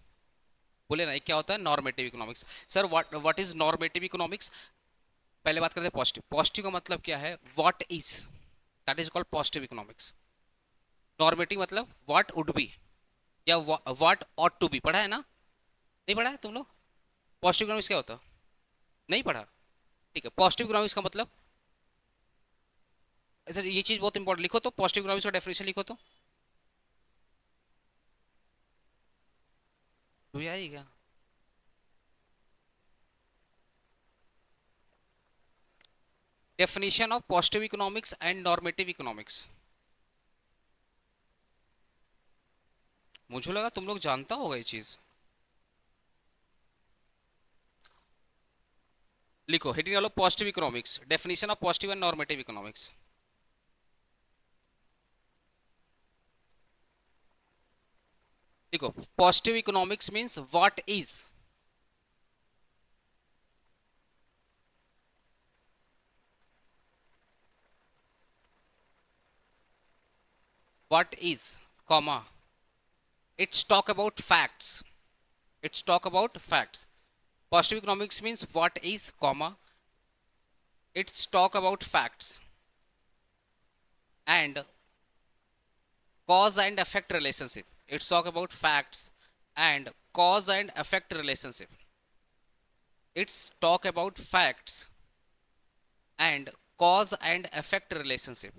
बोले ना, एक क्या होता है normative economics? Sir what is normative economics? पहले बात करते हैं पॉजिटिव। पॉजिटिव का मतलब क्या है, what is, that is called positive economics. Normative मतलब व्हाट वुड बी, या व्हाट ऑट टू बी। पढ़ा है ना? नहीं पढ़ा है तुम लोग? पॉजिटिव इकोनॉमिक्स क्या होता है? नहीं पढ़ा? ठीक है, पॉजिटिव इकोनॉमिक्स का मतलब, अच्छा ये चीज बहुत इंपॉर्टेंट, लिखो तो पॉजिटिव इकोनॉमिक्स का डेफिनेशन लिखो तो। तुम्हें आएगी क्या? Definition of positive economics and normative economics. मुझे लगा तुम लोग जानता होगा ये चीज। लिखो हेडिंग डालो, positive economics, definition of positive and normative economics. लिखो, positive economics means what is comma, it's talk about facts, it's talk about facts. Positive economics means what is comma, it's talk about facts and cause and effect relationship. It's talk about facts and cause and effect relationship. It's talk about facts and cause and effect relationship.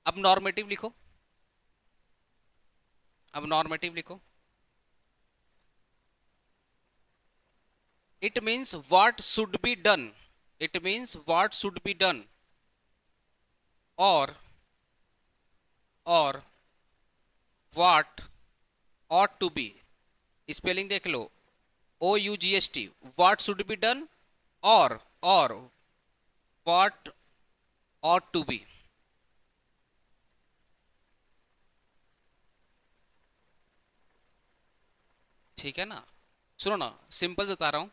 अब नॉर्मेटिव लिखो, अब नॉर्मेटिव लिखो। It means what should be done, it means what should be done, or what ought to be। Spelling देख लो, OUGHT, what should be done, or what ought to be। ठीक है ना? सुनो ना, सिंपल बता रहा हूँ,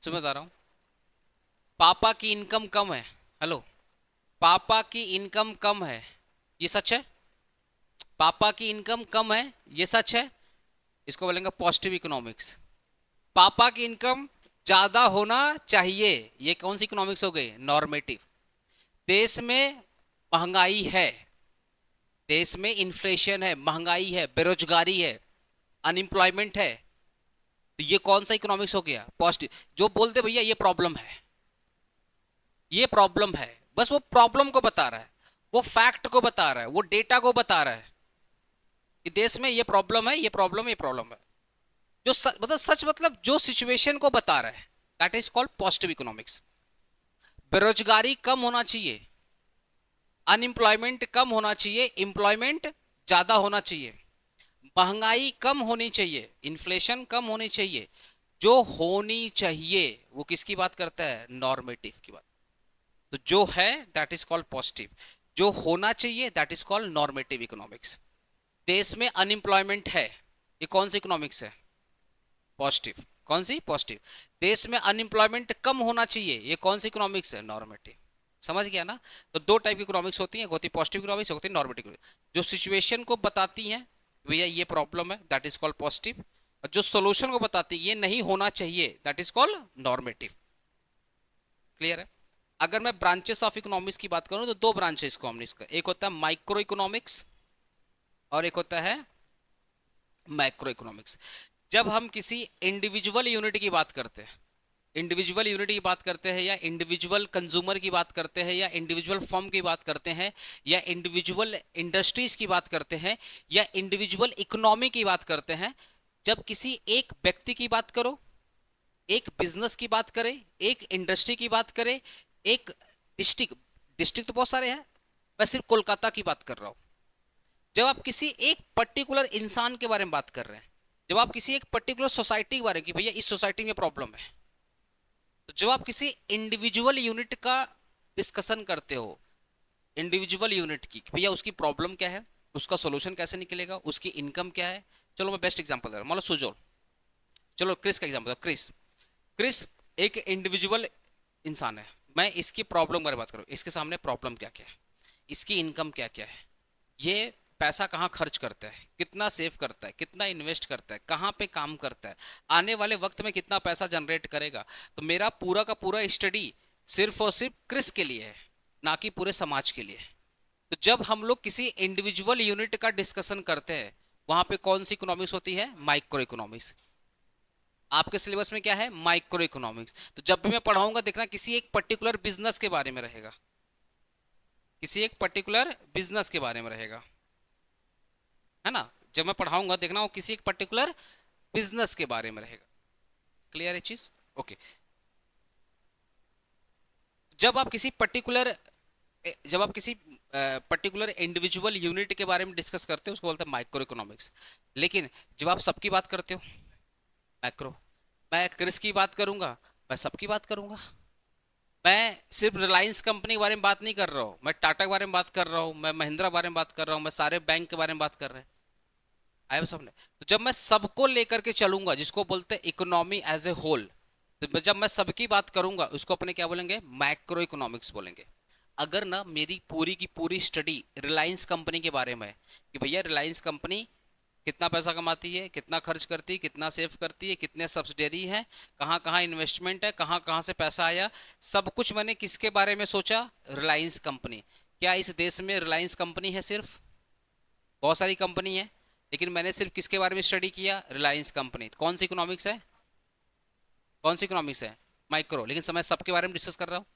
सिंपल बता रहा हूँ। पापा की इनकम कम है, हेलो, पापा की इनकम कम है, ये सच है। पापा की इनकम कम है, ये सच है। इसको बोलेंगे पॉजिटिव इकोनॉमिक्स। पापा की इनकम ज्यादा होना चाहिए, ये कौन सी इकोनॉमिक्स हो गई? नॉर्मेटिव। देश में महंगाई है, देश में इन्फ्लेशन है, महंगाई है, बेरोजगारी है, अनएम्प्लॉयमेंट है, तो ये कौन सा इकोनॉमिक्स हो गया? पॉजिटिव। जो बोलते भैया ये प्रॉब्लम है, ये प्रॉब्लम है, बस वो प्रॉब्लम को बता रहा है, वो फैक्ट को बता रहा है, वो डेटा को बता रहा है कि देश में ये प्रॉब्लम है, ये प्रॉब्लम है, ये प्रॉब्लम है। जो मतलब सच, मतलब जो सिचुएशन को बता रहा है, that is called positive economics. बेरोजगारी कम होना चाहिए, अनएम्प्लॉयमेंट कम होना चाहिए, एम्प्लॉयमेंट ज्यादा होना चाहिए, महंगाई कम होनी चाहिए, इन्फ्लेशन कम होनी चाहिए। जो होनी चाहिए वो किसकी बात करता है? नॉर्मेटिव की बात। तो जो है दैट इज कॉल्ड पॉजिटिव, जो होना चाहिए that is called normative economics. देश में अनएम्प्लॉयमेंट है, ये कौन सी इकोनॉमिक्स है? पॉजिटिव। कौन सी? पॉजिटिव। देश में अनएम्प्लॉयमेंट कम होना चाहिए, ये कौन सी इकोनॉमिक्स है? नॉर्मेटिव। समझ गया ना? तो दो टाइप की इकोनॉमिक्स होती है, होती पॉजिटिव इकोनॉमिक्स, होती है नॉर्मेटिव। जो सिचुएशन को बताती हैं भैया ये प्रॉब्लम है, दैट इज कॉल्ड पॉजिटिव। और जो सोल्यूशन को बताती है ये नहीं होना चाहिए, that is called normative. Clear है? अगर मैं ब्रांचेस ऑफ इकोनॉमिक्स की बात करूं तो दो ब्रांचेस इकोनॉमिक्स का, एक होता है माइक्रो इकोनॉमिक्स और एक होता है मैक्रो इकोनॉमिक्स। जब हम किसी इंडिविजुअल यूनिट की बात करते हैं, इंडिविजुअल यूनिट की बात करते हैं, या इंडिविजुअल कंज्यूमर की बात करते हैं, या इंडिविजुअल फर्म की बात करते हैं, या इंडिविजुअल इंडस्ट्रीज की बात करते हैं, या इंडिविजुअल इकोनॉमी की बात करते हैं, जब किसी एक व्यक्ति की बात करो, एक बिजनेस की बात करें, एक इंडस्ट्री की बात करें, एक डिस्ट्रिक्ट, डिस्ट्रिक्ट तो बहुत सारे हैं, मैं सिर्फ कोलकाता की बात कर रहा हूं। जब आप किसी एक पर्टिकुलर इंसान के बारे में बात कर रहे हैं, जब आप किसी एक पर्टिकुलर सोसाइटी के बारे में कि भैया इस सोसाइटी में प्रॉब्लम है, तो जब आप किसी इंडिविजुअल यूनिट का डिस्कशन करते हो, इंडिविजुअल यूनिट की कि भैया उसकी प्रॉब्लम क्या है, उसका सोल्यूशन कैसे निकलेगा, उसकी इनकम क्या है। चलो मैं बेस्ट एग्जांपल दे रहा हूं, मान लो सुजोल, चलो क्रिस का एग्जांपल दो। क्रिस, क्रिस एक इंडिविजुअल इंसान है, मैं इसकी प्रॉब्लम के बारे में बात करूं, इसके सामने प्रॉब्लम क्या क्या है, इसकी इनकम क्या क्या है, ये पैसा कहाँ खर्च करता है, कितना सेव करता है, कितना इन्वेस्ट करता है, कहाँ पे काम करता है, आने वाले वक्त में कितना पैसा जनरेट करेगा। तो मेरा पूरा का पूरा स्टडी सिर्फ और सिर्फ क्रिस के लिए है, ना कि पूरे समाज के लिए। तो जब हम लोग किसी इंडिविजुअल यूनिट का डिस्कशन करते हैं, वहां पे कौन सी इकोनॉमिक्स होती है? Micro economics. आपके सिलेबस में क्या है? Micro economics. तो जब भी मैं पढ़ाऊंगा देखना किसी एक पर्टिकुलर बिजनेस के बारे में रहेगा, किसी एक पर्टिकुलर बिजनेस के बारे में रहेगा, है ना? जब मैं पढ़ाऊंगा देखना वो किसी एक पर्टिकुलर बिजनेस के बारे में रहेगा। क्लियर है चीज? ओके। जब आप किसी पर्टिकुलर, जब आप किसी पर्टिकुलर इंडिविजुअल यूनिट के बारे में डिस्कस करते हो उसको बोलते हैं माइक्रो इकोनॉमिक्स। लेकिन जब आप सबकी बात करते हो, मैक्रो। मैं क्रिस की बात करूंगा, मैं सबकी बात करूंगा। मैं सिर्फ रिलायंस कंपनी के बारे में बात नहीं कर रहा हूँ, मैं टाटा के बारे में बात कर रहा हूँ, मैं महिंद्रा के बारे में बात कर रहा हूँ, मैं सारे बैंक के बारे में बात कर रहे हैं। आया सबने? तो जब मैं सबको लेकर के चलूंगा, जिसको बोलते हैं इकोनॉमी एज ए होल, तो जब मैं सबकी बात करूंगा उसको अपने क्या बोलेंगे? मैक्रो इकोनॉमिक्स बोलेंगे। अगर ना मेरी पूरी की पूरी स्टडी रिलायंस कंपनी के बारे में है कि भैया रिलायंस कंपनी कितना पैसा कमाती है, कितना खर्च करती है, कितना सेव करती है, कितने सब्सिडरी हैं, कहाँ कहाँ इन्वेस्टमेंट है, कहाँ कहाँ से पैसा आया, सब कुछ मैंने किसके बारे में सोचा? रिलायंस कंपनी। क्या इस देश में रिलायंस कंपनी है सिर्फ? बहुत सारी कंपनी है, लेकिन मैंने सिर्फ किसके बारे में स्टडी किया? रिलायंस कंपनी। कौन सी इकोनॉमिक्स है? कौन सी इकोनॉमिक्स है? माइक्रो। लेकिन समय सबके बारे में डिस्कस कर रहा हूँ,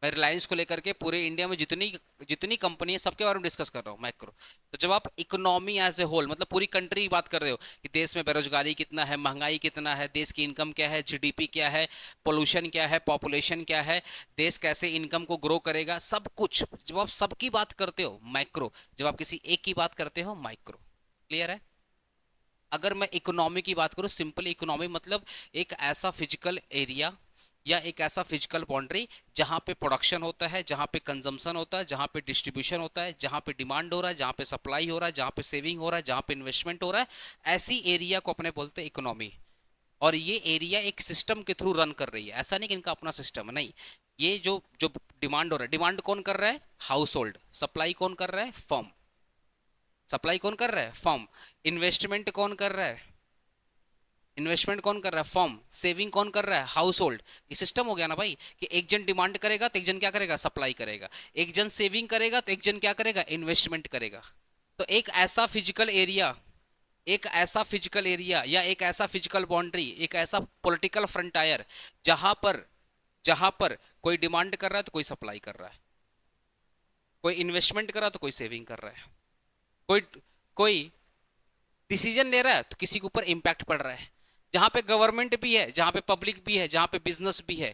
मैं रिलायंस को लेकर के पूरे इंडिया में जितनी जितनी कंपनी है सबके बारे में डिस्कस कर रहा हूँ, मैक्रो। तो जब आप इकोनॉमी एज ए होल, मतलब पूरी कंट्री की बात कर रहे हो कि देश में बेरोजगारी कितना है, महंगाई कितना है, देश की इनकम क्या है, जीडीपी क्या है, पोल्यूशन क्या है, पॉपुलेशन क्या है, देश कैसे इनकम को ग्रो करेगा, सब कुछ जब आप सबकी बात करते हो मैक्रो, जब आप किसी एक की बात करते हो माइक्रो। क्लियर है? अगर मैं इकोनॉमी की बात करूं, सिंपल इकोनॉमी मतलब एक ऐसा फिजिकल एरिया या एक ऐसा फिजिकल बाउंड्री जहां पे प्रोडक्शन होता है, जहां पे कंजम्पशन होता है, जहां पे डिस्ट्रीब्यूशन होता है, जहां पे डिमांड हो रहा है, जहां पे सप्लाई हो रहा है, जहां पे सेविंग हो रहा है, जहां पे इन्वेस्टमेंट हो रहा है, ऐसी एरिया को अपने बोलते हैं इकोनॉमी। और ये एरिया एक सिस्टम के थ्रू रन कर रही है, ऐसा नहीं कि इनका अपना सिस्टम है, नहीं। ये जो जो डिमांड हो रहा है, डिमांड कौन कर रहा है? House hold. सप्लाई कौन कर रहा है? फर्म। सप्लाई कौन कर रहा है? फर्म। इन्वेस्टमेंट कौन कर रहा है? इन्वेस्टमेंट कौन कर रहा है? फर्म। सेविंग कौन कर रहा है? House hold. ये सिस्टम हो गया ना भाई, कि एक जन डिमांड करेगा तो एक जन क्या करेगा? सप्लाई करेगा। एक जन सेविंग करेगा तो एक जन क्या करेगा? इन्वेस्टमेंट करेगा। तो एक ऐसा फिजिकल एरिया, एक ऐसा फिजिकल एरिया या एक ऐसा फिजिकल बाउंड्री, एक ऐसा पॉलिटिकल फ्रंटायर जहां पर कोई डिमांड कर रहा है तो कोई सप्लाई कर रहा है, कोई इन्वेस्टमेंट कर रहा है तो कोई सेविंग कर रहा है, कोई कोई डिसीजन ले रहा है तो किसी के ऊपर इंपैक्ट पड़ रहा है, जहां पे गवर्नमेंट भी है, जहां पे पब्लिक भी है, जहां पे बिजनेस भी है।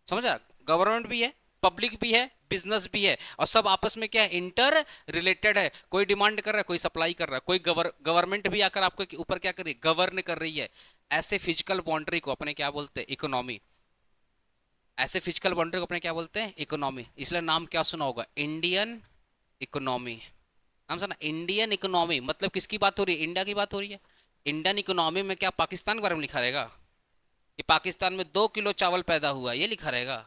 समझा? गवर्नमेंट भी है, पब्लिक भी है, बिजनेस भी है, और सब आपस में क्या है? इंटर रिलेटेड है। कोई डिमांड कर रहा है, कोई सप्लाई कर रहा है, कोई गवर्नमेंट भी आकर आपके ऊपर क्या कर रही है? गवर्न कर रही है। ऐसे फिजिकल बाउंड्री को अपने क्या बोलते हैं? इकोनॉमी। ऐसे फिजिकल बाउंड्री को अपने क्या बोलते हैं? इकोनॉमी। इसलिए नाम क्या सुना होगा? Indian economy. नाम सुना? इंडियन इकोनॉमी मतलब किसकी बात हो रही है? इंडिया की बात हो रही है। इंडियन इकोनॉमी में क्या पाकिस्तान के बारे में लिखा रहेगा कि पाकिस्तान में 2 किलो चावल पैदा हुआ, ये लिखा रहेगा?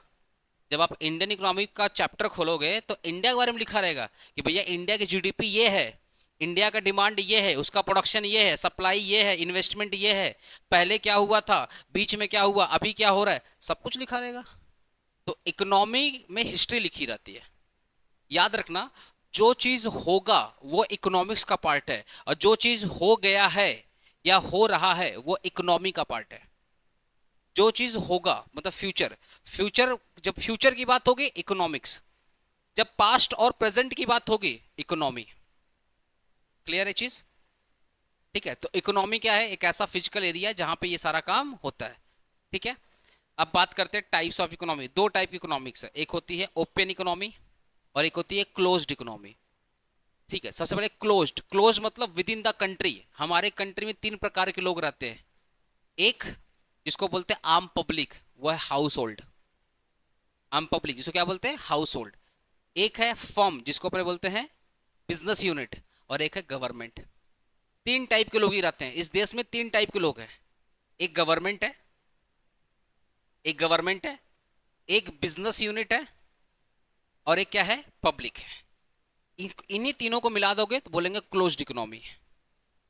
जब आप इंडियन इकोनॉमी का चैप्टर खोलोगे तो इंडिया के बारे में लिखा रहेगा कि भैया इंडिया की जीडीपी ये है, इंडिया का डिमांड ये है, उसका प्रोडक्शन ये है, सप्लाई ये है, इन्वेस्टमेंट ये है, पहले क्या हुआ था, बीच में क्या हुआ, अभी क्या हो रहा है, सब कुछ लिखा रहेगा। तो इकोनॉमी में हिस्ट्री लिखी रहती है। याद रखना, जो चीज होगा वो इकोनॉमिक्स का पार्ट है, और जो चीज हो गया है या हो रहा है वो इकोनॉमी का पार्ट है। जो चीज होगा मतलब फ्यूचर, फ्यूचर जब फ्यूचर की बात होगी इकोनॉमिक्स, जब पास्ट और प्रेजेंट की बात होगी इकोनॉमी। क्लियर है चीज? ठीक है, तो इकोनॉमी क्या है? एक ऐसा फिजिकल एरिया जहां पे ये सारा काम होता है। ठीक है, अब बात करते हैं टाइप्स ऑफ इकोनॉमी। दो टाइप की इकोनॉमिक्स है, एक होती है ओपन इकोनॉमी और एक होती है क्लोज्ड इकोनॉमी। ठीक है, सबसे पहले क्लोज्ड। क्लोज मतलब विद इन द कंट्री। हमारे कंट्री में 3 प्रकार के लोग रहते हैं। एक जिसको बोलते हैं आम पब्लिक, वो है हाउस होल्ड। आम पब्लिक जिसको क्या बोलते हैं? House hold. एक है फर्म जिसको अपने बोलते हैं बिजनेस यूनिट, और एक है गवर्नमेंट। 3 टाइप के लोग ही रहते हैं इस देश में। 3 टाइप के लोग हैं। एक गवर्नमेंट है, एक गवर्नमेंट है, एक बिजनेस यूनिट है, और एक क्या है? पब्लिक है। इन्हीं तीनों को मिला दोगे तो बोलेंगे क्लोज्ड इकोनॉमी।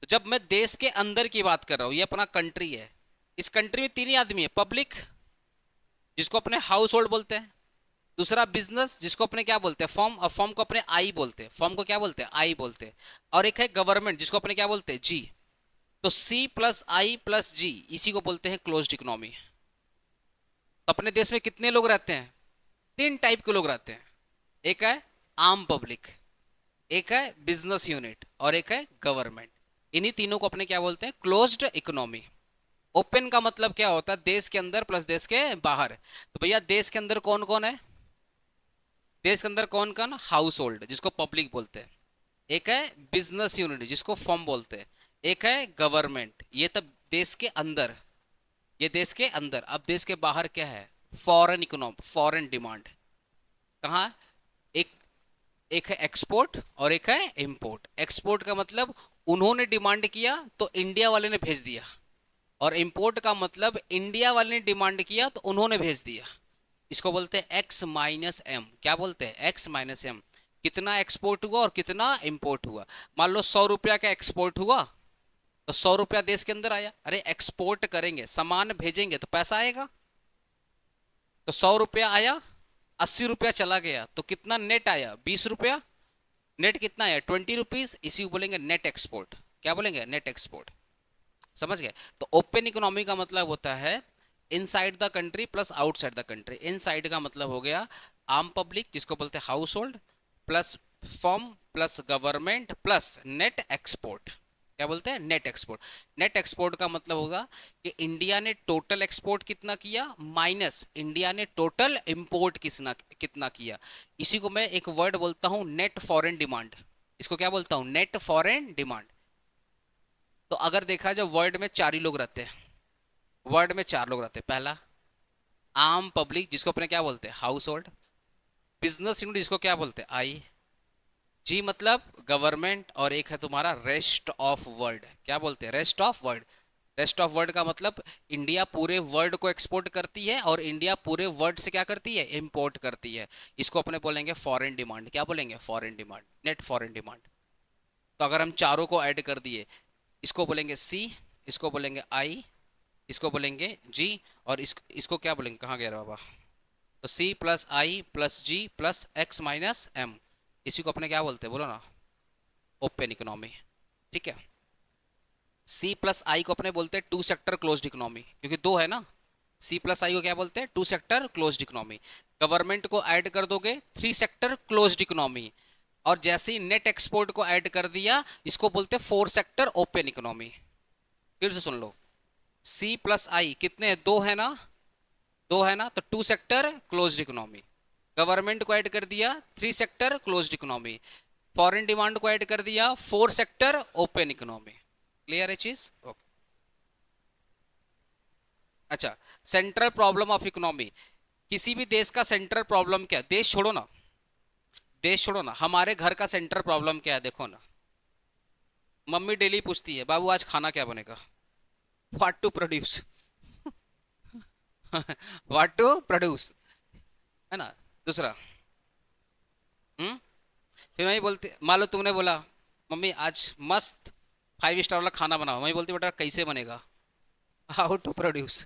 तो जब मैं देश के अंदर की बात कर रहा हूं, ये अपना कंट्री है, इस कंट्री में 3 ही आदमी है। पब्लिक जिसको अपने हाउस होल्ड बोलते हैं, दूसरा बिजनेस जिसको अपने क्या बोलते हैं? फर्म, और फर्म को अपने आई बोलते हैं, फर्म को क्या बोलते हैं? आई बोलते हैं। और एक है गवर्नमेंट जिसको अपने क्या बोलते हैं? जी। तो सी प्लस आई प्लस जी, इसी को बोलते हैं क्लोज्ड इकोनॉमी। तो अपने देश में कितने लोग रहते हैं? 3 टाइप के लोग रहते हैं। एक है आम पब्लिक, एक है बिजनेस यूनिट, और एक है गवर्नमेंट। इन्हीं तीनों को अपने क्या बोलते हैं? Closed economy. ओपन का मतलब क्या होता है? देश के अंदर प्लस देश के बाहर। तो भैया देश के अंदर कौन कौन है? देश के अंदर कौन कौन? हाउस होल्ड जिसको पब्लिक बोलते हैं, एक है बिजनेस यूनिट जिसको फर्म बोलते हैं, एक है गवर्नमेंट। ये तब देश के अंदर, ये देश के अंदर। अब देश के बाहर क्या है? Foreign economy, foreign demand. कहाँ? एक एक है एक्सपोर्ट और एक है इंपोर्ट। एक्सपोर्ट का मतलब उन्होंने डिमांड किया तो इंडिया वाले ने भेज दिया, और इंपोर्ट का मतलब इंडिया वाले ने डिमांड किया तो उन्होंने भेज दिया। इसको बोलते हैं एक्स माइनस एम। क्या बोलते हैं? X minus M. कितना एक्सपोर्ट हुआ और कितना इंपोर्ट हुआ। मान लो 100 रुपया का एक्सपोर्ट हुआ तो 100 रुपया देश के अंदर आया। अरे एक्सपोर्ट करेंगे, सामान भेजेंगे तो पैसा आएगा। तो 100 रुपया आया, 80 रुपया चला गया, तो कितना नेट आया? 20 रुपया। नेट कितना आया? 20 रुपीज। इसी को बोलेंगे नेट एक्सपोर्ट। क्या बोलेंगे? Net export. समझ गए? तो ओपन इकोनॉमी का मतलब होता है inside the country plus outside the country. Inside का मतलब हो गया आम पब्लिक जिसको बोलते हैं house hold, plus firm, plus government, plus net export. क्या बोलते हैं? Net export. नेट एक्सपोर्ट का मतलब होगा कि इंडिया ने टोटल एक्सपोर्ट कितना किया माइनस इंडिया ने टोटल इंपोर्ट कितना किया। इसी को मैं एक वर्ड बोलता हूं नेट फॉरेन डिमांड। इसको क्या बोलता हूं? Net foreign demand. तो अगर देखा जाए वर्ल्ड में 4 ही लोग रहते हैं, वर्ल्ड में 4 लोग रहते हैं। पहला आम पब्लिक जिसको अपने क्या बोलते हैं हाउस होल्ड, बिजनेस यूनिट जिसको क्या बोलते हैं आई, जी मतलब गवर्नमेंट, और एक है तुम्हारा रेस्ट ऑफ वर्ल्ड, क्या बोलते हैं rest of world. Rest of world का मतलब इंडिया पूरे वर्ल्ड को एक्सपोर्ट करती है और इंडिया पूरे वर्ल्ड से क्या करती है इंपोर्ट करती है। इसको अपने बोलेंगे फॉरेन डिमांड, क्या बोलेंगे foreign demand, net foreign demand. तो अगर हम चारों को ऐड कर दिए, इसको बोलेंगे सी, इसको बोलेंगे आई, इसको बोलेंगे जी, और इसको क्या बोलेंगे, कहाँ गया रे बाबा, तो सी प्लस आई प्लस जी प्लस एक्स माइनस एम, इसी को अपने क्या बोलते हैं बोलो ना, ओपन इकोनॉमी। ठीक है, सी प्लस आई को अपने बोलते हैं टू सेक्टर क्लोज्ड इकोनॉमी, क्योंकि दो है ना। सी प्लस आई को क्या बोलते हैं two sector closed economy. Government को ऐड कर दोगे थ्री सेक्टर क्लोज्ड इकोनॉमी, और जैसे ही नेट एक्सपोर्ट को ऐड कर दिया इसको बोलते हैं फोर सेक्टर ओपन इकोनॉमी। फिर से सुन लो, सी प्लस आई कितने हैं, दो है ना, दो है ना, तो two sector closed economy. Government को ऐड कर दिया three sector closed economy, foreign demand को ऐड कर दिया four sector open economy. Clear है चीज, ओके। अच्छा, सेंट्रल प्रॉब्लम ऑफ इकोनॉमी, किसी भी देश का सेंट्रल प्रॉब्लम क्या है, देश छोड़ो ना, देश छोड़ो ना, हमारे घर का सेंट्रल प्रॉब्लम क्या है देखो ना। मम्मी डेली पूछती है बाबू आज खाना क्या बनेगा, what to produce, what to produce, है ना। दूसरा, हम्म, फिर मम्मी बोलती, मान लो तुमने बोला मम्मी आज मस्त फाइव स्टार वाला खाना बनाओ, मम्मी बोलती बेटा कैसे बनेगा, हाउ टू प्रोड्यूस,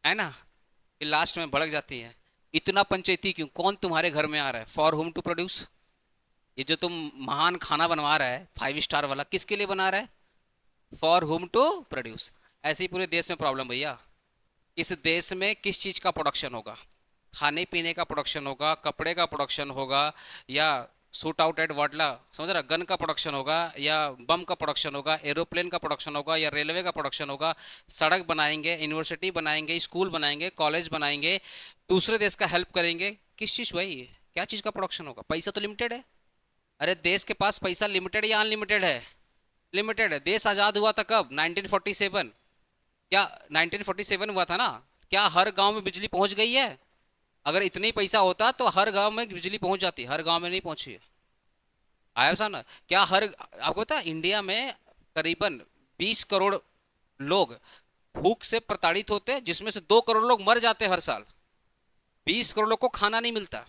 है ना। फिर लास्ट में भड़क जाती है, इतना पंचायती क्यों, कौन तुम्हारे घर में आ रहा है, फॉर हुम टू प्रोड्यूस, ये जो तुम महान खाना बनवा रहा है फाइव स्टार वाला किसके लिए बना रहा है, फॉर हुम टू प्रोड्यूस। ऐसे ही पूरे देश में प्रॉब्लम भैया, इस देश में किस चीज़ का प्रोडक्शन होगा, खाने पीने का प्रोडक्शन होगा, कपड़े का प्रोडक्शन होगा, या शूट आउट एट वाटला समझ रहा, गन का प्रोडक्शन होगा, या बम का प्रोडक्शन होगा, एरोप्लेन का प्रोडक्शन होगा, या रेलवे का प्रोडक्शन होगा, सड़क बनाएंगे, यूनिवर्सिटी बनाएंगे, स्कूल बनाएंगे, कॉलेज बनाएंगे, दूसरे देश का हेल्प करेंगे, किस चीज़ भाई, क्या चीज़ का प्रोडक्शन होगा, पैसा तो लिमिटेड है। अरे देश के पास पैसा लिमिटेड या अनलिमिटेड है, लिमिटेड है। देश आज़ाद हुआ था कब, 1947, क्या 1947 हुआ था ना, क्या हर गांव में बिजली पहुंच गई है, अगर इतनी ही पैसा होता तो हर गांव में बिजली पहुंच जाती, हर गांव में नहीं पहुंची है। आया ना, क्या हर, आपको पता है इंडिया में करीबन 20 करोड़ लोग भूख से प्रताड़ित होते हैं, जिसमें से 2 करोड़ लोग मर जाते हैं हर साल। 20 करोड़ लोग को खाना नहीं मिलता,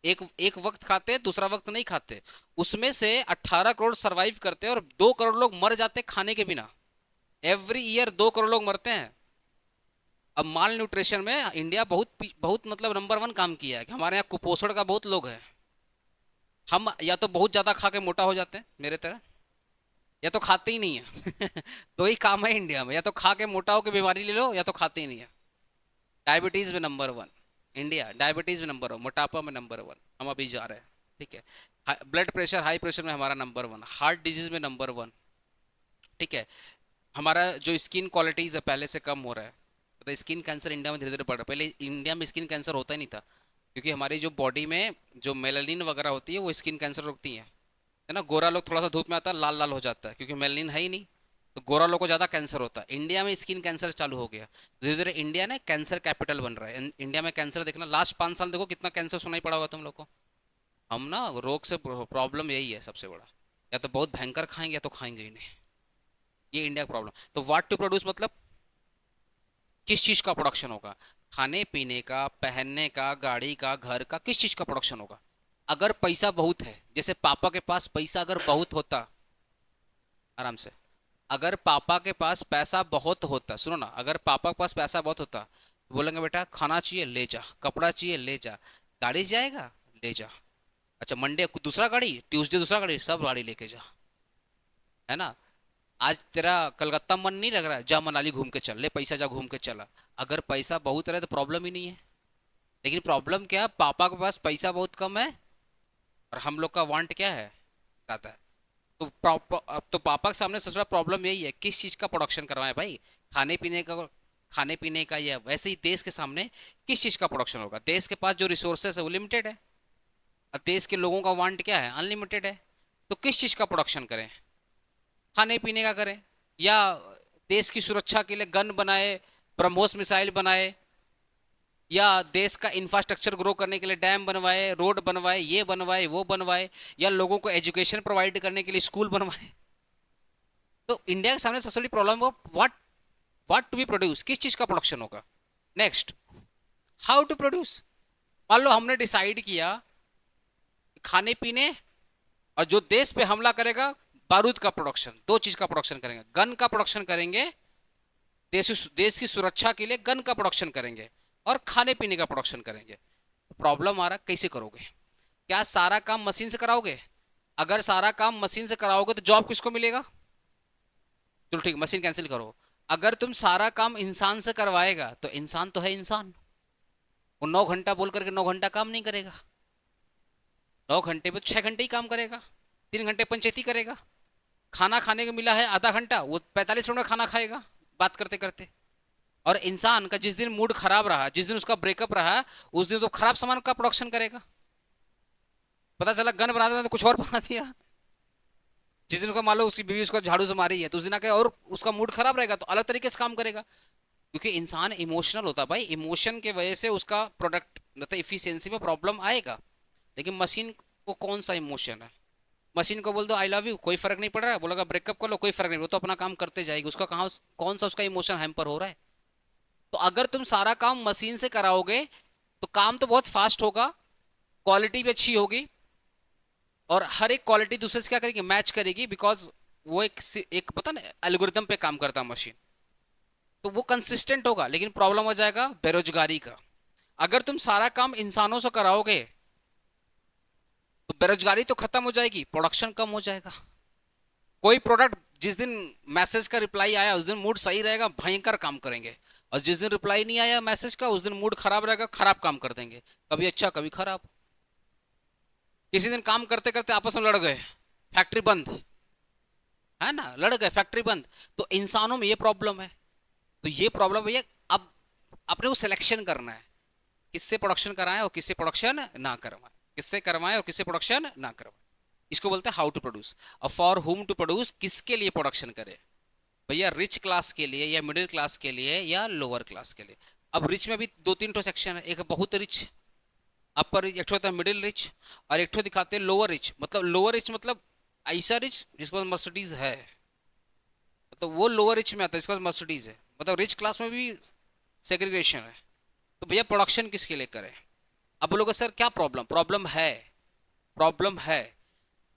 एक एक वक्त खाते हैं दूसरा वक्त नहीं खाते, उसमें से 18 करोड़ सरवाइव करते हैं और 2 करोड़ लोग मर जाते हैं खाने के बिना। एवरी ईयर 2 करोड़ लोग मरते हैं। अब माल न्यूट्रिशन में इंडिया बहुत बहुत मतलब नंबर वन काम किया है, कि हमारे यहाँ कुपोषण का बहुत लोग हैं। हम या तो बहुत ज्यादा खा के मोटा हो जाते हैं मेरे तरह, या तो खाते ही नहीं है। दो ही काम है इंडिया में, या तो खा के मोटा हो के बीमारी ले लो, या तो खाते ही नहीं है। डायबिटीज में नंबर वन इंडिया, डायबिटीज में नंबर वन, मोटापा में नंबर वन, हम अभी जा रहे हैं। ठीक है, ब्लड प्रेशर हाई प्रेशर में हमारा नंबर वन, हार्ट डिजीज में नंबर वन। ठीक है, हमारा जो स्किन क्वालिटीज है पहले से कम हो रहा है, तो स्किन कैंसर इंडिया में धीरे धीरे बढ़ रहा है, पहले इंडिया में स्किन कैंसर होता ही नहीं था, क्योंकि हमारी जो बॉडी में जो मेलानिन वगैरह होती है वो स्किन कैंसर रोकती है ना। गोरा लोग थोड़ा सा धूप में आता है लाल लाल हो जाता है, क्योंकि मेलानिन है ही नहीं, तो गोरा लोग को ज़्यादा कैंसर होता है। इंडिया में स्किन कैंसर चालू हो गया, धीरे धीरे इंडिया ने कैंसर कैपिटल बन रहा है। इंडिया में कैंसर देखना, लास्ट 5 साल देखो कितना कैंसर सुनाई पड़ा होगा तुम लोग को। हम ना रोग से प्रॉब्लम यही है सबसे बड़ा, या तो बहुत भयंकर खाएंगे या तो खाएंगे ही नहीं, ये इंडिया का प्रॉब्लम। तो व्हाट टू प्रोड्यूस मतलब किस चीज का प्रोडक्शन होगा, खाने पीने का, पहनने का, गाड़ी का, घर का, किस चीज का प्रोडक्शन होगा। अगर पैसा बहुत है, जैसे पापा के पास पैसा अगर बहुत होता, आराम से, अगर पापा के पास पैसा बहुत होता, सुनो ना, अगर पापा के पास पैसा बहुत होता तो बोलेंगे बेटा खाना चाहिए ले जा, कपड़ा चाहिए ले जा, गाड़ी जाएगा ले जा, अच्छा मंडे दूसरा गाड़ी, ट्यूसडे दूसरा गाड़ी, सब गाड़ी लेके जा, है ना। आज तेरा कलकत्ता मन नहीं लग रहा है, जा मनाली घूम के चल, ले पैसा जा घूम के चला। अगर पैसा बहुत रहे तो प्रॉब्लम ही नहीं है। लेकिन प्रॉब्लम क्या है, पापा के पास पैसा बहुत कम है और हम लोग का वांट क्या है, ज्यादा है। तो अब तो पापा के सामने सबसे बड़ा प्रॉब्लम यही है, किस चीज़ का प्रोडक्शन करवाएं भाई, खाने पीने का, खाने पीने का। या वैसे ही देश के सामने किस चीज़ का प्रोडक्शन होगा, देश के पास जो रिसोर्सेस है वो लिमिटेड है, और देश के लोगों का वांट क्या है, अनलिमिटेड है। तो किस चीज़ का प्रोडक्शन करें, खाने पीने का करें, या देश की सुरक्षा के लिए गन बनाए, ब्रह्मोस मिसाइल बनाए, या देश का इंफ्रास्ट्रक्चर ग्रो करने के लिए डैम बनवाए, रोड बनवाए, ये बनवाए, वो बनवाए, या लोगों को एजुकेशन प्रोवाइड करने के लिए स्कूल बनवाए। तो इंडिया के सामने सबसे बड़ी प्रॉब्लम वो व्हाट टू बी प्रोड्यूस, किस चीज का प्रोडक्शन होगा। Next, how to produce. मान लो हमने डिसाइड किया खाने पीने और जो देश पे हमला करेगा बारूद का प्रोडक्शन, दो चीज का प्रोडक्शन करेंगे, गन का प्रोडक्शन करेंगे, देश की सुरक्षा के लिए गन का प्रोडक्शन करेंगे, और खाने पीने का प्रोडक्शन करेंगे। प्रॉब्लम आ रहा कैसे करोगे, क्या सारा काम मशीन से कराओगे? अगर सारा काम मशीन से कराओगे तो जॉब किसको मिलेगा? चलो ठीक, मशीन कैंसिल करो। अगर तुम सारा काम इंसान से करवाएगा तो इंसान तो है इंसान, वो 9 घंटा बोल करके 9 घंटा काम नहीं करेगा, 9 घंटे में तो 6 घंटे ही काम करेगा, 3 घंटे पंचायती करेगा। खाना खाने को मिला है आधा घंटा, वो 45 मिनट में खाना खाएगा बात करते करते। और इंसान का जिस दिन मूड खराब रहा, जिस दिन उसका ब्रेकअप रहा, उस दिन तो खराब सामान का प्रोडक्शन करेगा। पता चला गन बना देना तो कुछ और बना दिया। जिस दिन उसका मान लो उसकी बीवी उसको झाड़ू से मारी है, तो उस दिन आके और उसका मूड खराब रहेगा तो अलग तरीके से काम करेगा। क्योंकि इंसान इमोशनल होता है भाई, इमोशन के वजह से उसका प्रोडक्ट मतलब इफिशियंसी में प्रॉब्लम आएगा। लेकिन मशीन को कौन सा इमोशन है? मशीन को बोल दो आई लव यू, कोई फर्क नहीं पड़ रहा है, बोलेगा ब्रेकअप कर लो, कोई फर्क नहीं, वो तो अपना काम करते जाएगी, उसका कहाँ कौन सा उसका इमोशन हैम्पर हो रहा है। तो अगर तुम सारा काम मशीन से कराओगे तो काम तो बहुत फास्ट होगा, क्वालिटी भी अच्छी होगी, और हर एक क्वालिटी दूसरे से क्या करेगी, मैच करेगी, बिकॉज वो एक पता ना एल्गोरिदम पे काम करता है मशीन, तो वो कंसिस्टेंट होगा। लेकिन प्रॉब्लम हो जाएगा बेरोजगारी का। अगर तुम सारा काम इंसानों से कराओगे तो बेरोजगारी तो खत्म हो जाएगी, प्रोडक्शन कम हो जाएगा। कोई प्रोडक्ट जिस दिन मैसेज का रिप्लाई आया उस दिन मूड सही रहेगा, भयंकर काम करेंगे, और जिस दिन रिप्लाई नहीं आया मैसेज का उस दिन मूड खराब रहेगा, खराब काम कर देंगे, कभी अच्छा कभी खराब। किसी दिन काम करते करते आपस में लड़ गए, फैक्ट्री बंद, है ना, लड़ गए फैक्ट्री बंद। तो इंसानों में ये प्रॉब्लम है। तो ये प्रॉब्लम भैया, अब अपने को सिलेक्शन करना है, किससे प्रोडक्शन कराएं और किससे प्रोडक्शन ना करवाएं, किससे करवाएं और किससे प्रोडक्शन ना करवाएं। इसको बोलते हैं हाउ टू प्रोड्यूस। और फॉर हुम टू प्रोड्यूस, किसके लिए प्रोडक्शन करे भैया, रिच क्लास के लिए या मिडिल क्लास के लिए या लोअर क्लास के लिए। अब रिच में भी दो तीन ठो सेक्शन है, एक बहुत रिच, अपर रिच, एक ठो होता है मिडिल रिच, और एक ठो दिखाते हैं लोअर रिच। मतलब लोअर रिच मतलब ऐसा रिच जिसके पास मर्सिडीज है, मतलब वो लोअर रिच में आता है, इसके पास मर्सिडीज है। मतलब रिच क्लास में भी सेग्रीगेशन है। तो भैया प्रोडक्शन किसके लिए करें? अब बोलोगे सर क्या प्रॉब्लम, प्रॉब्लम है।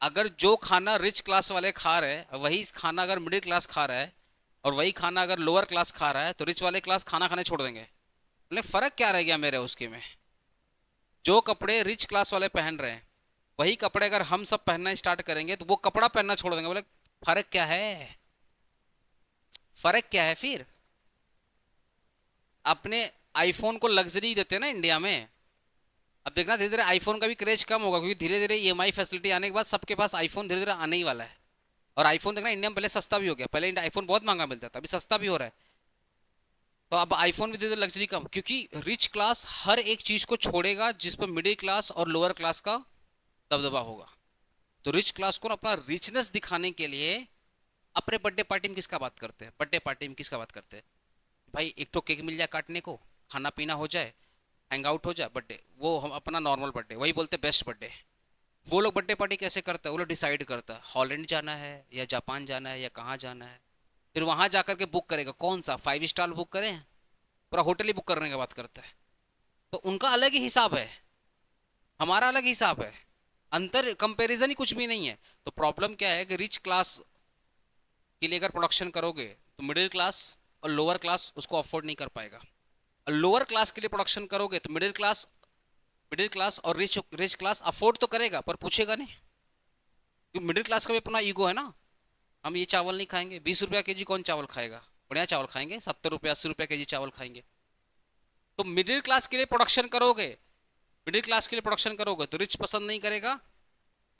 अगर जो खाना रिच क्लास वाले खा रहे हैं वही खाना अगर मिडिल क्लास खा रहा है, और वही खाना अगर लोअर क्लास खा रहा है, तो रिच वाले क्लास खाना खाने छोड़ देंगे। बोले फर्क क्या रह गया मेरे उसके में? जो कपड़े रिच क्लास वाले पहन रहे हैं वही कपड़े अगर हम सब पहनना स्टार्ट करेंगे तो वो कपड़ा पहनना छोड़ देंगे। बोले फर्क क्या है, फर्क क्या है फिर? अपने आईफोन को लग्जरी देते हैं ना इंडिया में। अब देखना धीरे धीरे आईफोन का भी क्रेज कम होगा, क्योंकि धीरे धीरे ईएमआई फैसिलिटी आने के बाद सबके पास आईफोन धीरे धीरे आने ही वाला है। और आईफोन देखना इंडिया में पहले सस्ता भी हो गया, पहले आईफोन बहुत महंगा मिलता था, अभी सस्ता भी हो रहा है। तो अब आईफोन भी धीरे धीरे लग्जरी कम, क्योंकि रिच क्लास हर एक चीज को छोड़ेगा जिस पर मिडिल क्लास और लोअर क्लास का दबदबा होगा। तो रिच क्लास को अपना रिचनेस दिखाने के लिए अपने बर्थडे पार्टी में किसका बात करते हैं, बर्थडे पार्टी में किसका बात करते हैं, भाई एक तो केक मिल जाए काटने को, खाना पीना हो जाए, हैंग आउट हो जाए, बर्थडे वो हम अपना नॉर्मल बर्थडे वही बोलते हैं बेस्ट बर्थडे। वो लोग बर्थडे पार्टी कैसे करता है, वो लोग डिसाइड करता है हॉलैंड जाना है या जापान जाना है या कहाँ जाना है, फिर वहां जाकर के बुक करेगा, कौन सा 5 स्टार बुक करें, पूरा होटल ही बुक करने की बात करता है। तो उनका अलग ही हिसाब है, हमारा अलग हिसाब है, अंतर कंपैरिजन ही कुछ भी नहीं है। तो प्रॉब्लम क्या है कि रिच क्लास के लिए अगर प्रोडक्शन करोगे तो मिडिल क्लास और लोअर क्लास उसको अफोर्ड नहीं कर पाएगा, और लोअर क्लास के लिए प्रोडक्शन करोगे तो मिडिल क्लास और रिच रिच क्लास अफोर्ड तो करेगा पर पूछेगा नहीं, क्योंकि मिडिल क्लास का भी अपना ईगो है ना। हम ये चावल नहीं खाएंगे, 20 रुपया केजी कौन चावल खाएगा, बढ़िया चावल खाएंगे, 70 रुपया 80 रुपया केजी चावल खाएंगे। तो मिडिल क्लास के लिए प्रोडक्शन करोगे, मिडिल क्लास के लिए प्रोडक्शन करोगे तो रिच पसंद नहीं करेगा,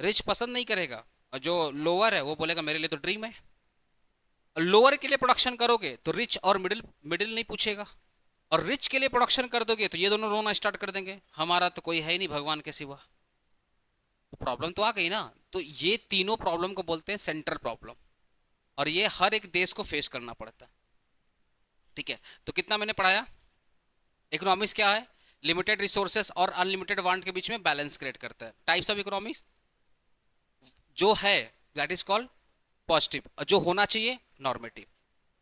रिच पसंद नहीं करेगा, और जो लोअर है वो बोलेगा मेरे लिए तो ड्रीम है। लोअर के लिए प्रोडक्शन करोगे तो रिच और मिडिल मिडिल नहीं पूछेगा, और रिच के लिए प्रोडक्शन कर दोगे तो ये दोनों रोना स्टार्ट कर देंगे, हमारा तो कोई है ही नहीं भगवान के सिवा। तो प्रॉब्लम तो आ गई ना। तो ये तीनों प्रॉब्लम को बोलते हैं सेंट्रल प्रॉब्लम, और ये हर एक देश को फेस करना पड़ता है। ठीक है, तो कितना मैंने पढ़ाया, इकोनॉमिक्स क्या है, लिमिटेड रिसोर्सेस और अनलिमिटेड वांट के बीच में बैलेंस क्रिएट करता है। टाइप्स ऑफ इकोनॉमिक्स जो है दैट इज कॉल्ड पॉजिटिव, और जो होना चाहिए नॉर्मेटिव।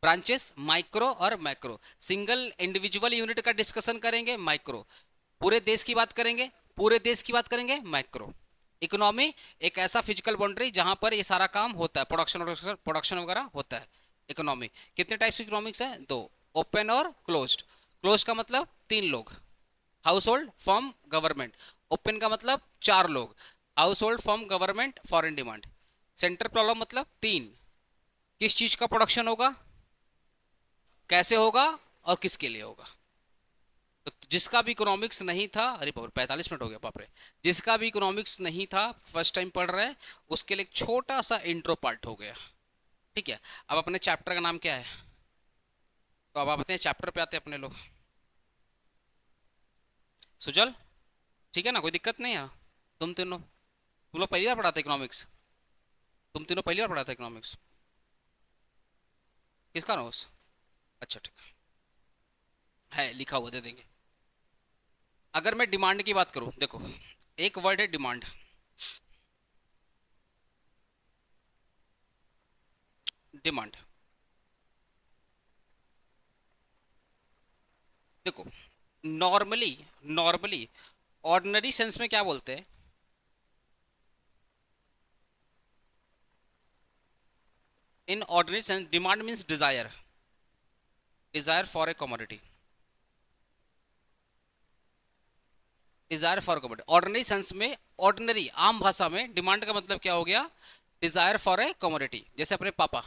ब्रांचेस माइक्रो और मैक्रो। सिंगल इंडिविजुअल यूनिट का डिस्कशन करेंगे माइक्रो, पूरे देश की बात करेंगे, पूरे देश की बात करेंगे मैक्रो। इकोनॉमी एक ऐसा फिजिकल बाउंड्री जहां पर ये सारा काम होता है, प्रोडक्शन प्रोडक्शन वगैरह होता है। इकोनॉमी कितने टाइप्स की इकोनॉमिक्स है? दो, ओपन और क्लोज्ड। क्लोज का मतलब तीन लोग, house hold form government. Open का मतलब चार लोग, house hold form government foreign demand. Centre problem मतलब तीन, किस चीज का प्रोडक्शन होगा, कैसे होगा और किसके लिए होगा। तो जिसका भी इकोनॉमिक्स नहीं था, अरे बाप रे 45 मिनट हो गया, बाप रे। जिसका भी इकोनॉमिक्स नहीं था, फर्स्ट टाइम पढ़ रहे हैं, उसके लिए एक छोटा सा इंट्रो पार्ट हो गया। ठीक है, अब अपने चैप्टर का नाम क्या है? तो अब आप अपने चैप्टर पे आते हैं अपने लोग। सुजल, ठीक है ना, कोई दिक्कत नहीं है? तुम लोग पहली बार पढ़ाते इकोनॉमिक्स? तुम तीनों पहली बार पढ़ाते इकोनॉमिक्स? किसका नोट्स? अच्छा ठीक है, लिखा हुआ दे देंगे। अगर मैं डिमांड की बात करूं, देखो एक वर्ड है डिमांड। डिमांड देखो, नॉर्मली नॉर्मली ऑर्डिनरी सेंस में क्या बोलते हैं? In ordinary sense demand means desire, desire for a commodity, desire for commodity. Ordinary sense में, ऑर्डिनरी आम भाषा में डिमांड का मतलब क्या हो गया? Desire for a commodity. जैसे अपने पापा,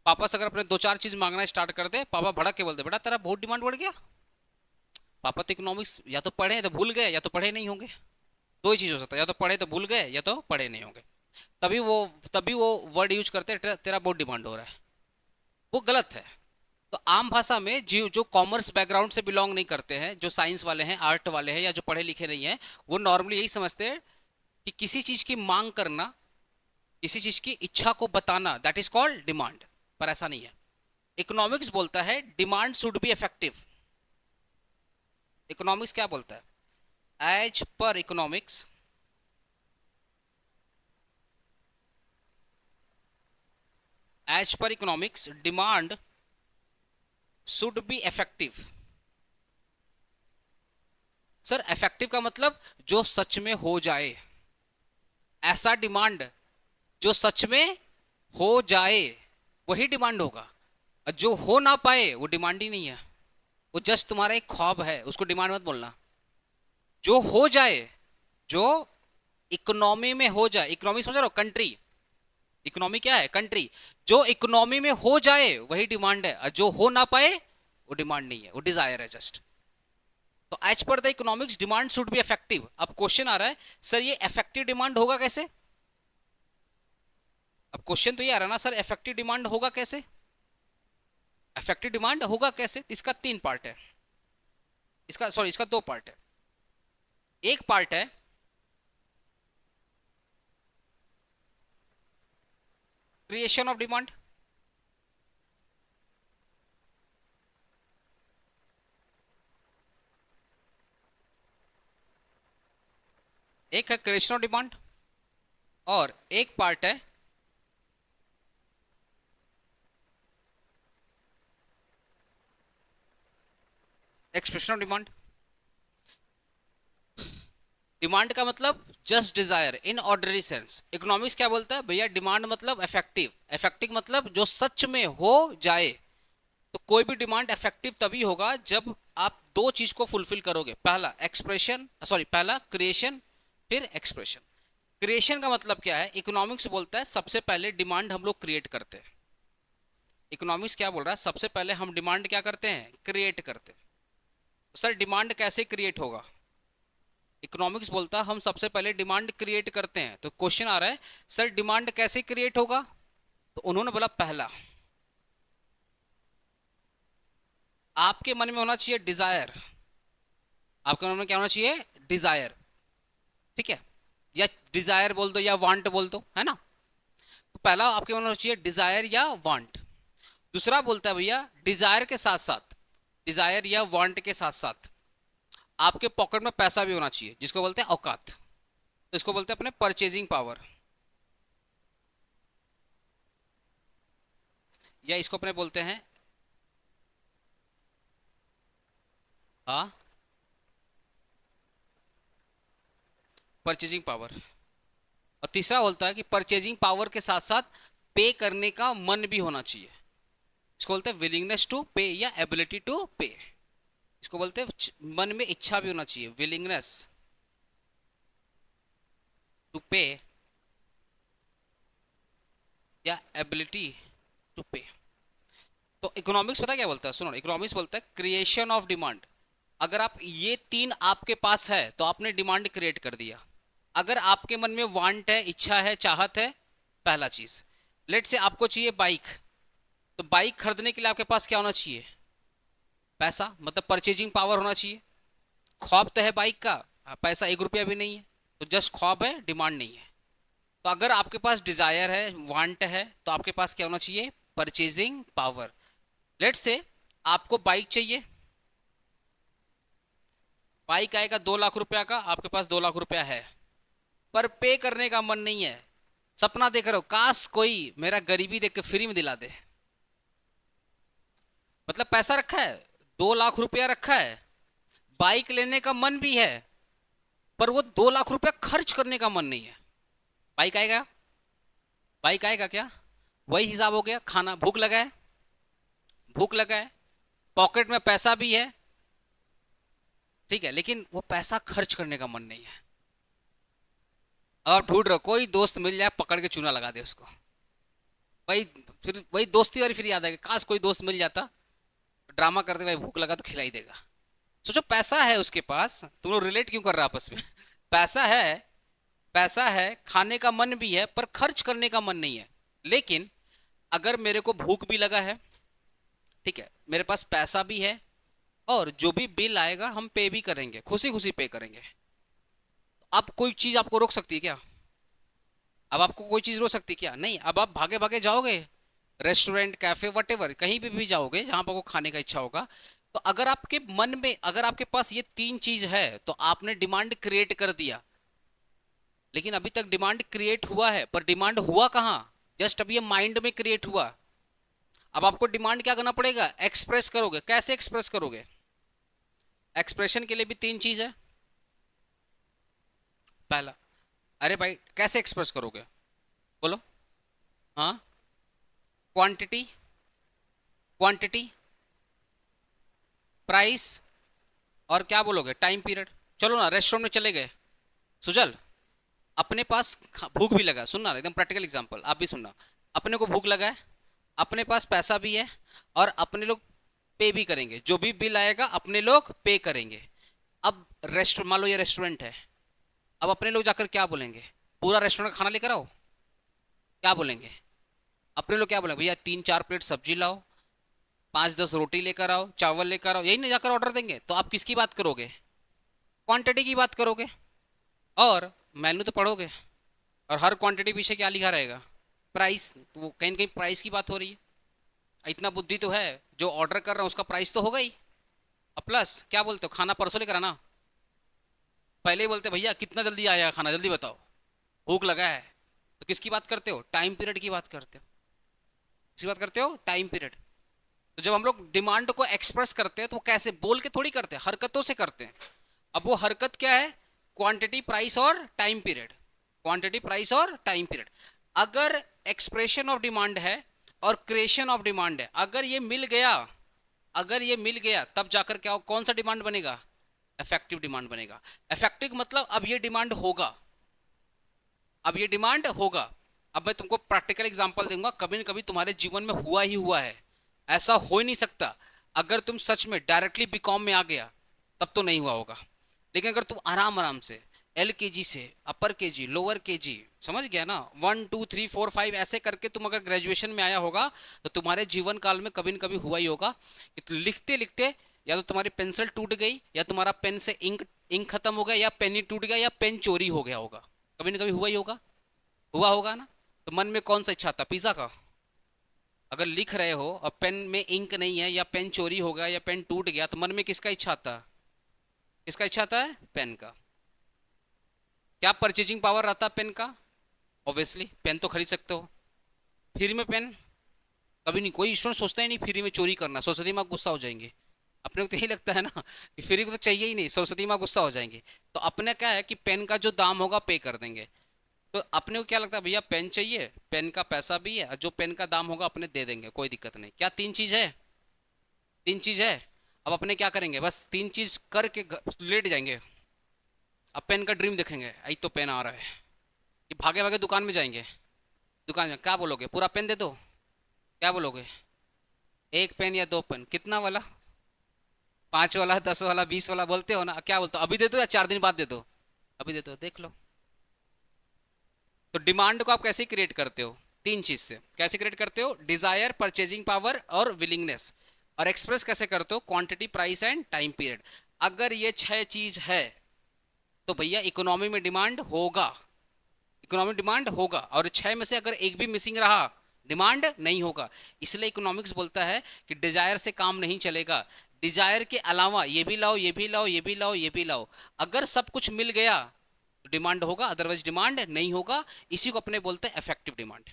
पापा से अगर अपने दो चार चीज मांगना स्टार्ट कर दे, पापा भड़क के बोलते बेटा तेरा बहुत डिमांड बढ़ गया। पापा तो इकोनॉमिक्स या तो पढ़े तो भूल गए, या तो पढ़े नहीं होंगे। दो ही चीज हो सकता है, या तो पढ़े तो भूल गए, या तो पढ़े नहीं होंगे। तभी वो तभी वो वर्ड यूज करते हैं, तेरा बहुत डिमांड हो रहा है। वो गलत है। तो आम भाषा में जो जो कॉमर्स बैकग्राउंड से बिलोंग नहीं करते हैं, जो साइंस वाले हैं, आर्ट वाले हैं, या जो पढ़े लिखे नहीं हैं, वो नॉर्मली यही समझते हैं कि किसी चीज की मांग करना, किसी चीज की इच्छा को बताना, दैट इज कॉल्ड डिमांड। पर ऐसा नहीं है। इकोनॉमिक्स बोलता है demand should be effective. Economics क्या बोलता है? As per economics, as per economics demand should be effective. Sir effective का मतलब जो सच में हो जाए, ऐसा डिमांड जो सच में हो जाए वही डिमांड होगा। और जो हो ना पाए वो डिमांड ही नहीं है, वो जस्ट तुम्हारा एक ख्वाब है, उसको डिमांड मत बोलना। जो हो जाए, जो इकोनॉमी में हो जाए, इकोनॉमी समझ रहे हो, कंट्री। इकोनॉमी क्या है? कंट्री। जो इकोनॉमी में हो जाए वही डिमांड है, और जो हो ना पाए वो डिमांड नहीं है, वो डिजायर है जस्ट। तो as per the economics demand should be effective. अब क्वेश्चन आ रहा है, सर ये इफेक्टिव डिमांड होगा कैसे? अब क्वेश्चन तो ये आ रहा है ना, सर इफेक्टिव डिमांड होगा कैसे? इफेक्टिव डिमांड होगा कैसे? इसका तीन पार्ट है, इसका सॉरी इसका दो पार्ट है। एक पार्ट है क्रिएशन ऑफ डिमांड, एक है क्रिएशन ऑफ डिमांड, और एक पार्ट है एक्सप्रेशन ऑफ डिमांड। डिमांड का मतलब just desire in ordinary sense. Economics क्या बोलता है भैया? डिमांड मतलब इफेक्टिव, इफेक्टिव मतलब जो सच में हो जाए। तो कोई भी डिमांड इफेक्टिव तभी होगा जब आप दो चीज को फुलफिल करोगे, पहला एक्सप्रेशन, सॉरी पहला क्रिएशन, फिर एक्सप्रेशन। क्रिएशन का मतलब क्या है? इकोनॉमिक्स बोलता है सबसे पहले डिमांड हम लोग क्रिएट करते हैं। इकोनॉमिक्स क्या बोल रहा है? सबसे पहले हम डिमांड क्या करते हैं? क्रिएट करते हैं। तो सर डिमांड कैसे क्रिएट होगा? इकोनॉमिक्स बोलता है हम सबसे पहले डिमांड क्रिएट करते हैं। तो क्वेश्चन आ रहा है, सर डिमांड कैसे क्रिएट होगा? तो उन्होंने बोला पहला, आपके मन में होना चाहिए डिजायर। आपके मन में क्या होना चाहिए? डिजायर। ठीक है, या डिजायर बोल दो या वांट बोल दो, है ना। तो पहला आपके मन में होना चाहिए डिजायर या वांट। दूसरा बोलता है भैया डिजायर के साथ साथ, डिजायर या वांट के साथ साथ आपके पॉकेट में पैसा भी होना चाहिए, जिसको बोलते हैं औकात। तो इसको बोलते हैं अपने परचेजिंग पावर, या इसको अपने बोलते हैं, हाँ, परचेजिंग पावर। और तीसरा बोलता है कि परचेजिंग पावर के साथ साथ पे करने का मन भी होना चाहिए। इसको बोलते हैं विलिंगनेस टू पे या एबिलिटी टू पे। इसको बोलते हैं मन में इच्छा भी होना चाहिए, विलिंगनेस टू पे या एबिलिटी टू पे। तो इकोनॉमिक्स पता क्या बोलता है, सुनो, इकोनॉमिक्स बोलता है क्रिएशन ऑफ डिमांड। अगर आप ये तीन आपके पास है तो आपने डिमांड क्रिएट कर दिया। अगर आपके मन में वांट है, इच्छा है, चाहत है, पहला चीज। लेट से आपको चाहिए बाइक, तो बाइक खरीदने के लिए आपके पास क्या होना चाहिए, पैसा, मतलब परचेजिंग पावर होना चाहिए। ख्वाब तो है बाइक का, पैसा 1 रुपया भी नहीं है, तो जस्ट ख्वाब है, डिमांड नहीं है। तो अगर आपके पास डिजायर है, वांट है, तो आपके पास क्या होना चाहिए, परचेजिंग पावर। लेट से आपको बाइक चाहिए, बाइक आएगा 2 लाख रुपया का, आपके पास 2 लाख रुपया है, पर पे करने का मन नहीं है। सपना देख रहे हो, काश कोई मेरा गरीबी देख के फ्री में दिला दे। मतलब पैसा रखा है, 2 लाख रुपया रखा है, बाइक लेने का मन भी है, पर वो 2 लाख रुपया खर्च करने का मन नहीं है। बाइक आएगा, बाइक आएगा क्या, वही हिसाब हो गया। खाना, भूख लगा है, भूख लगा है, पॉकेट में पैसा भी है, ठीक है, लेकिन वो पैसा खर्च करने का मन नहीं है। अब आप ढूंढ रहे हो कोई दोस्त मिल जाए, पकड़ के चूना लगा दे उसको। वही, फिर वही दोस्ती वाली फिर याद आएगा, काश कोई दोस्त मिल जाता, ड्रामा करते भाई भूख लगा तो खिलाई देगा। सोचो पैसा है उसके पास, तुम लोग रिलेट क्यों कर रहे हो आपस में। पैसा है, पैसा है, खाने का मन भी है, पर खर्च करने का मन नहीं है। लेकिन अगर मेरे को भूख भी लगा है, ठीक है, मेरे पास पैसा भी है, और जो भी बिल आएगा हम पे भी करेंगे, खुशी खुशी पे करेंगे। अब कोई चीज आपको रोक सकती है क्या, अब आपको कोई चीज रोक सकती है क्या, नहीं। अब आप भागे भागे जाओगे रेस्टोरेंट, कैफे, वटेवर, कहीं भी जाओगे जहां पर आपको खाने का इच्छा होगा। तो अगर आपके मन में, अगर आपके पास ये तीन चीज है, तो आपने डिमांड क्रिएट कर दिया। लेकिन अभी तक डिमांड क्रिएट हुआ है, पर डिमांड हुआ कहाँ, जस्ट अभी ये माइंड में क्रिएट हुआ। अब आपको डिमांड क्या करना पड़ेगा, एक्सप्रेस करोगे। कैसे एक्सप्रेस करोगे, एक्सप्रेशन के लिए भी तीन चीज है। पहला, अरे भाई कैसे एक्सप्रेस करोगे, बोलो, हाँ, क्वांटिटी, क्वांटिटी, प्राइस, और क्या बोलोगे, टाइम पीरियड। चलो ना रेस्टोरेंट में चले गए, सुजल, अपने पास भूख भी लगा, सुनना एकदम प्रैक्टिकल एग्जांपल, आप भी सुनना। अपने को भूख लगा है, अपने पास पैसा भी है, और अपने लोग पे भी करेंगे, जो भी बिल आएगा अपने लोग पे करेंगे। अब रेस्टोरेंट, मान लो ये रेस्टोरेंट है, अब अपने लोग जाकर क्या बोलेंगे, पूरा रेस्टोरेंट का खाना लेकर आओ, क्या बोलेंगे, अपने लोग क्या बोलेंगे, भैया 3-4 प्लेट सब्जी लाओ, 5-10 रोटी लेकर आओ, चावल लेकर आओ, यही नहीं जाकर ऑर्डर देंगे। तो आप किसकी बात करोगे, क्वांटिटी की बात करोगे, और मेन्यू तो पढ़ोगे, और हर क्वांटिटी पीछे क्या लिखा रहेगा, प्राइस। तो वो कहीं ना कहीं प्राइस की बात हो रही है। इतना बुद्धि तो है, जो ऑर्डर कर रहा है उसका प्राइस तो होगा ही। और प्लस क्या बोलते हो, खाना परसों लेकर आना, पहले ही बोलते भैया कितना जल्दी आया खाना, जल्दी बताओ, भूख लगा है। तो किसकी बात करते हो, टाइम पीरियड की बात करते हो, किसकी बात करते हो, टाइम पीरियड। तो जब हम लोग डिमांड को एक्सप्रेस करते हैं, तो वो कैसे, बोल के थोड़ी करते हैं, हरकतों से करते हैं। अब वो हरकत क्या है, क्वांटिटी, प्राइस और टाइम पीरियड, क्वांटिटी, प्राइस और टाइम पीरियड। अगर एक्सप्रेशन ऑफ डिमांड है और क्रिएशन ऑफ डिमांड है, अगर ये मिल गया, अगर ये मिल गया, तब जाकर क्या, कौन सा डिमांड बनेगा, इफेक्टिव डिमांड बनेगा। इफेक्टिव मतलब अब ये डिमांड होगा, अब ये डिमांड होगा। अब मैं तुमको प्रैक्टिकल एग्जांपल दूंगा, कभी न कभी तुम्हारे जीवन में हुआ ही हुआ है, ऐसा हो ही नहीं सकता। अगर तुम सच में डायरेक्टली बीकॉम में आ गया तब तो नहीं हुआ होगा, लेकिन अगर तुम आराम आराम से LKG से अपर KG, लोअर KG, समझ गया ना, 1 2 3 4 5 ऐसे करके तुम अगर ग्रेजुएशन में आया होगा, तो तुम्हारे जीवन काल में कभी न कभी हुआ ही होगा कि लिखते लिखते या तो तुम्हारी पेंसिल टूट गई, या तुम्हारा पेन से इंक इंक खत्म हो गया, या पेन ही टूट गया, या पेन चोरी हो गया होगा। कभी न कभी हुआ ही होगा, हुआ होगा ना। तो मन में कौन सा इच्छा था, पिज्जा का। अगर लिख रहे हो और पेन में इंक नहीं है, या पेन चोरी हो गया, या पेन टूट गया, तो मन में किसका इच्छा आता, किसका इच्छा आता है? पेन का। क्या परचेजिंग पावर रहता है पेन का? ऑब्वियसली पेन तो खरीद सकते हो। फ्री में पेन कभी नहीं, कोई स्टूडेंट सोचता ही नहीं फ्री में चोरी करना, सरस्वती माँ गुस्सा हो जाएंगे। अपने को तो यही लगता है ना कि फ्री को तो चाहिए ही नहीं, सरस्वती माँ गुस्सा हो जाएंगे। तो अपने क्या है कि पेन का जो दाम होगा पे कर देंगे। तो अपने को क्या लगता है, भैया पेन चाहिए, पेन का पैसा भी है, और जो पेन का दाम होगा अपने दे देंगे, कोई दिक्कत नहीं। क्या तीन चीज है? तीन चीज है। अब अपने क्या करेंगे, बस तीन चीज करके लेट जाएंगे। अब पेन का ड्रीम देखेंगे, आई तो पेन आ रहा है, ये भागे भागे दुकान में जाएंगे। दुकान में क्या बोलोगे, पूरा पेन दे दो? क्या बोलोगे? एक पेन या दो पेन, कितना वाला? 5 वाला, 10 वाला, 20 वाला बोलते हो ना? क्या बोलते हो, अभी दे दो या 4 दिन बाद दे दो? अभी दे दो, देख लो। तो डिमांड को आप कैसे क्रिएट करते हो? तीन चीज से। कैसे क्रिएट करते हो? डिजायर, परचेजिंग पावर और विलिंगनेस। और एक्सप्रेस कैसे करते हो? Quantity, price and time period. अगर ये छह चीज है तो भैया इकोनॉमी में डिमांड होगा। इकोनॉमिक डिमांड होगा, और छह में से अगर एक भी मिसिंग रहा, डिमांड नहीं होगा। इसलिए इकोनॉमिक्स बोलता है कि डिजायर से काम नहीं चलेगा। डिजायर के अलावा ये भी लाओ, ये भी लाओ, ये भी लाओ, ये भी लाओ। अगर सब कुछ मिल गया तो डिमांड होगा, अदरवाइज डिमांड नहीं होगा। इसी को अपने बोलते हैं इफेक्टिव डिमांड।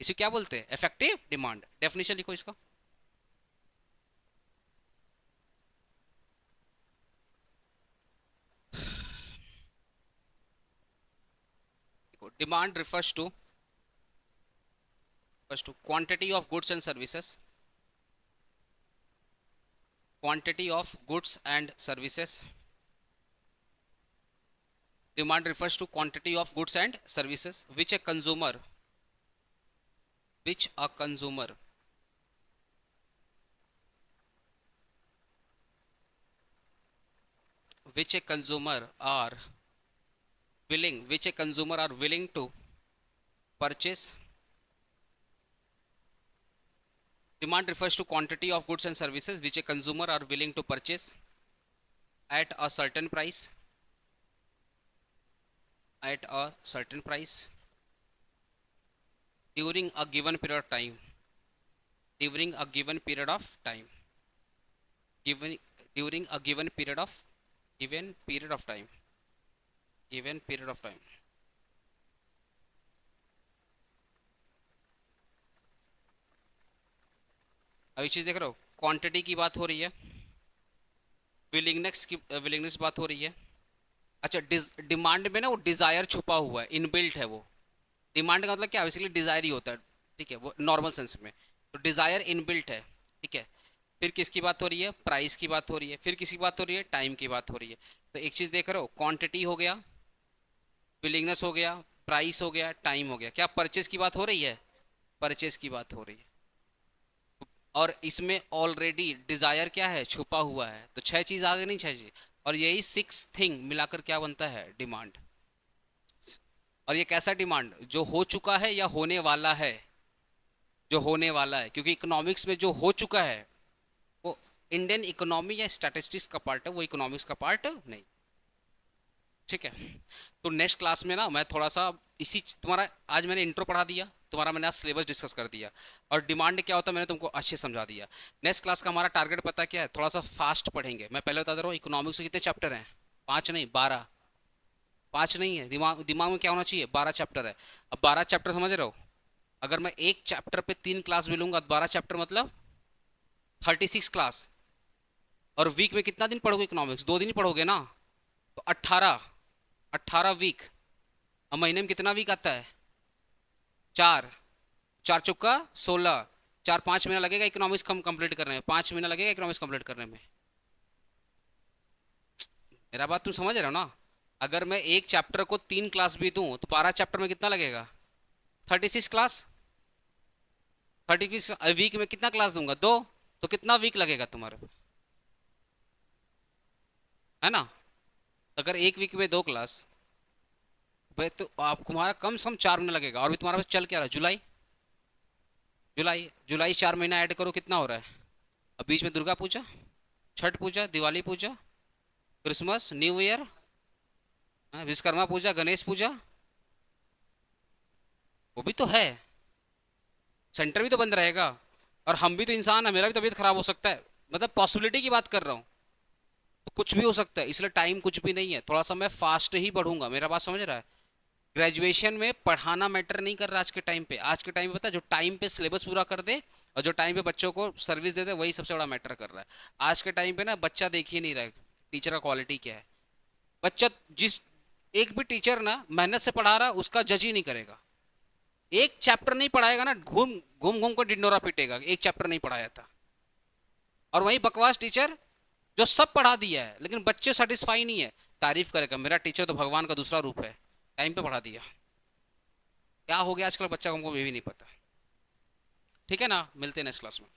इसे क्या बोलते हैं? Effective demand. डेफिनेशन लिखो इसका। Demand refers to quantity of goods and services. Quantity of goods and services. Demand refers to quantity of goods and services which a consumer which a consumer which a consumer are willing to purchase. Demand refers to quantity of goods and services which a consumer are willing to purchase at a certain price, at a certain price during a given period of time, during a given period of time, given during a given period of time. अभी चीज देख रहे हो, क्वांटिटी की बात हो रही है, विलिंगनेस बात हो रही है। अच्छा, डिमांड में ना वो डिजायर छुपा हुआ है, इनबिल्ट है वो। डिमांड का मतलब क्या, बेसिकली डिजायर ही होता है, ठीक है, वो नॉर्मल सेंस में। तो डिजायर इनबिल्ट है, ठीक है। फिर किसकी बात हो रही है? प्राइस की बात हो रही है। फिर किसकी बात हो रही है? टाइम की बात हो रही है। तो एक चीज देख रहे हो, क्वांटिटी हो गया, विलिंगनेस हो गया, प्राइस हो गया, टाइम हो गया। क्या परचेज की बात हो रही है? परचेज की बात हो रही है। और इसमें ऑलरेडी डिजायर क्या है? छुपा हुआ है। तो छह चीज आ गई, नहीं छह चीज, और यही सिक्स थिंग मिलाकर क्या बनता है? डिमांड। और ये कैसा डिमांड? जो हो चुका है या होने वाला है? जो होने वाला है, क्योंकि इकोनॉमिक्स में जो हो चुका है वो इंडियन इकोनॉमी या स्टैटिस्टिक्स का पार्ट है, वो इकोनॉमिक्स का पार्ट नहीं। ठीक है। तो नेक्स्ट क्लास में ना मैं थोड़ा सा इसी तुम्हारा, आज मैंने इंट्रो पढ़ा दिया तुम्हारा, मैंने आज सिलेबस डिस्कस कर दिया, और डिमांड क्या होता है मैंने तुमको अच्छे समझा दिया। नेक्स्ट क्लास का हमारा टारगेट पता क्या है? थोड़ा सा फास्ट पढ़ेंगे। मैं पहले बता दे रहा हूँ, इकोनॉमिक्स के कितने चैप्टर हैं? 5 नहीं, 12। 5 नहीं है, दिमाग दिमाग में क्या होना चाहिए? 12 चैप्टर है। अब 12 चैप्टर समझ रहे हो? अगर मैं एक चैप्टर पे 3 क्लास भी लूंगा, 12 चैप्टर मतलब 36 क्लास। और वीक में कितना दिन पढ़ोगे इकोनॉमिक्स? 2 दिन ही पढ़ोगे ना। तो 18 वीक। अब महीने में कितना वीक आता है? 4। 4 चौका 16। 4-5 महीना लगेगा इकोनॉमिक्स कंप्लीट करने में, 5 महीना लगेगा इकोनॉमिक्स कंप्लीट करने में। मेरा बात तुम समझ रहे हो ना? अगर मैं एक चैप्टर को 3 क्लास भी दूं तो 12 चैप्टर में कितना लगेगा? 36 क्लास। 36 वीक में कितना क्लास दूंगा? 2। तो कितना वीक लगेगा तुम्हारे, है ना? अगर एक वीक में 2 क्लास, भाई तो आप तुम्हारा कम से कम 4 महीना लगेगा। और भी तुम्हारा पास चल क्या रहा है? जुलाई। जुलाई 4 महीना ऐड करो, कितना हो रहा है? अब बीच में दुर्गा पूजा, छठ पूजा, दिवाली पूजा, क्रिसमस, न्यू ईयर, विश्वकर्मा पूजा, गणेश पूजा, वो भी तो है। सेंटर भी तो बंद रहेगा। और हम भी तो इंसान है, मेरा भी तबीयत खराब हो सकता है। मतलब पॉसिबिलिटी की बात कर रहा हूँ। तो कुछ भी हो सकता है, इसलिए टाइम कुछ भी नहीं है, थोड़ा सा मैं फास्ट ही पढ़ूंगा, मेरा बात समझ रहा है। ग्रेजुएशन में पढ़ाना मैटर नहीं कर रहा आज के टाइम पे। आज के टाइम पे पता है, जो टाइम पे सिलेबस पूरा कर दे और जो टाइम पे बच्चों को सर्विस दे दे, वही सबसे बड़ा मैटर कर रहा है। आज के टाइम पे ना बच्चा देख ही नहीं रहा है टीचर का क्वालिटी क्या है। बच्चा जिस एक भी टीचर ना मेहनत से पढ़ा रहा उसका जज ही नहीं करेगा। एक चैप्टर नहीं पढ़ाएगा ना, घूम घूम घूम कर डिंडोरा पीटेगा, एक चैप्टर नहीं पढ़ाया था। और वही बकवास टीचर जो सब पढ़ा दिया है लेकिन बच्चे सेटिस्फाई नहीं है, तारीफ करेगा मेरा टीचर तो भगवान का दूसरा रूप है, टाइम पे पढ़ा दिया। क्या हो गया आजकल बच्चा को, हमको ये भी नहीं पता। ठीक है ना, मिलते हैं नेक्स्ट क्लास में।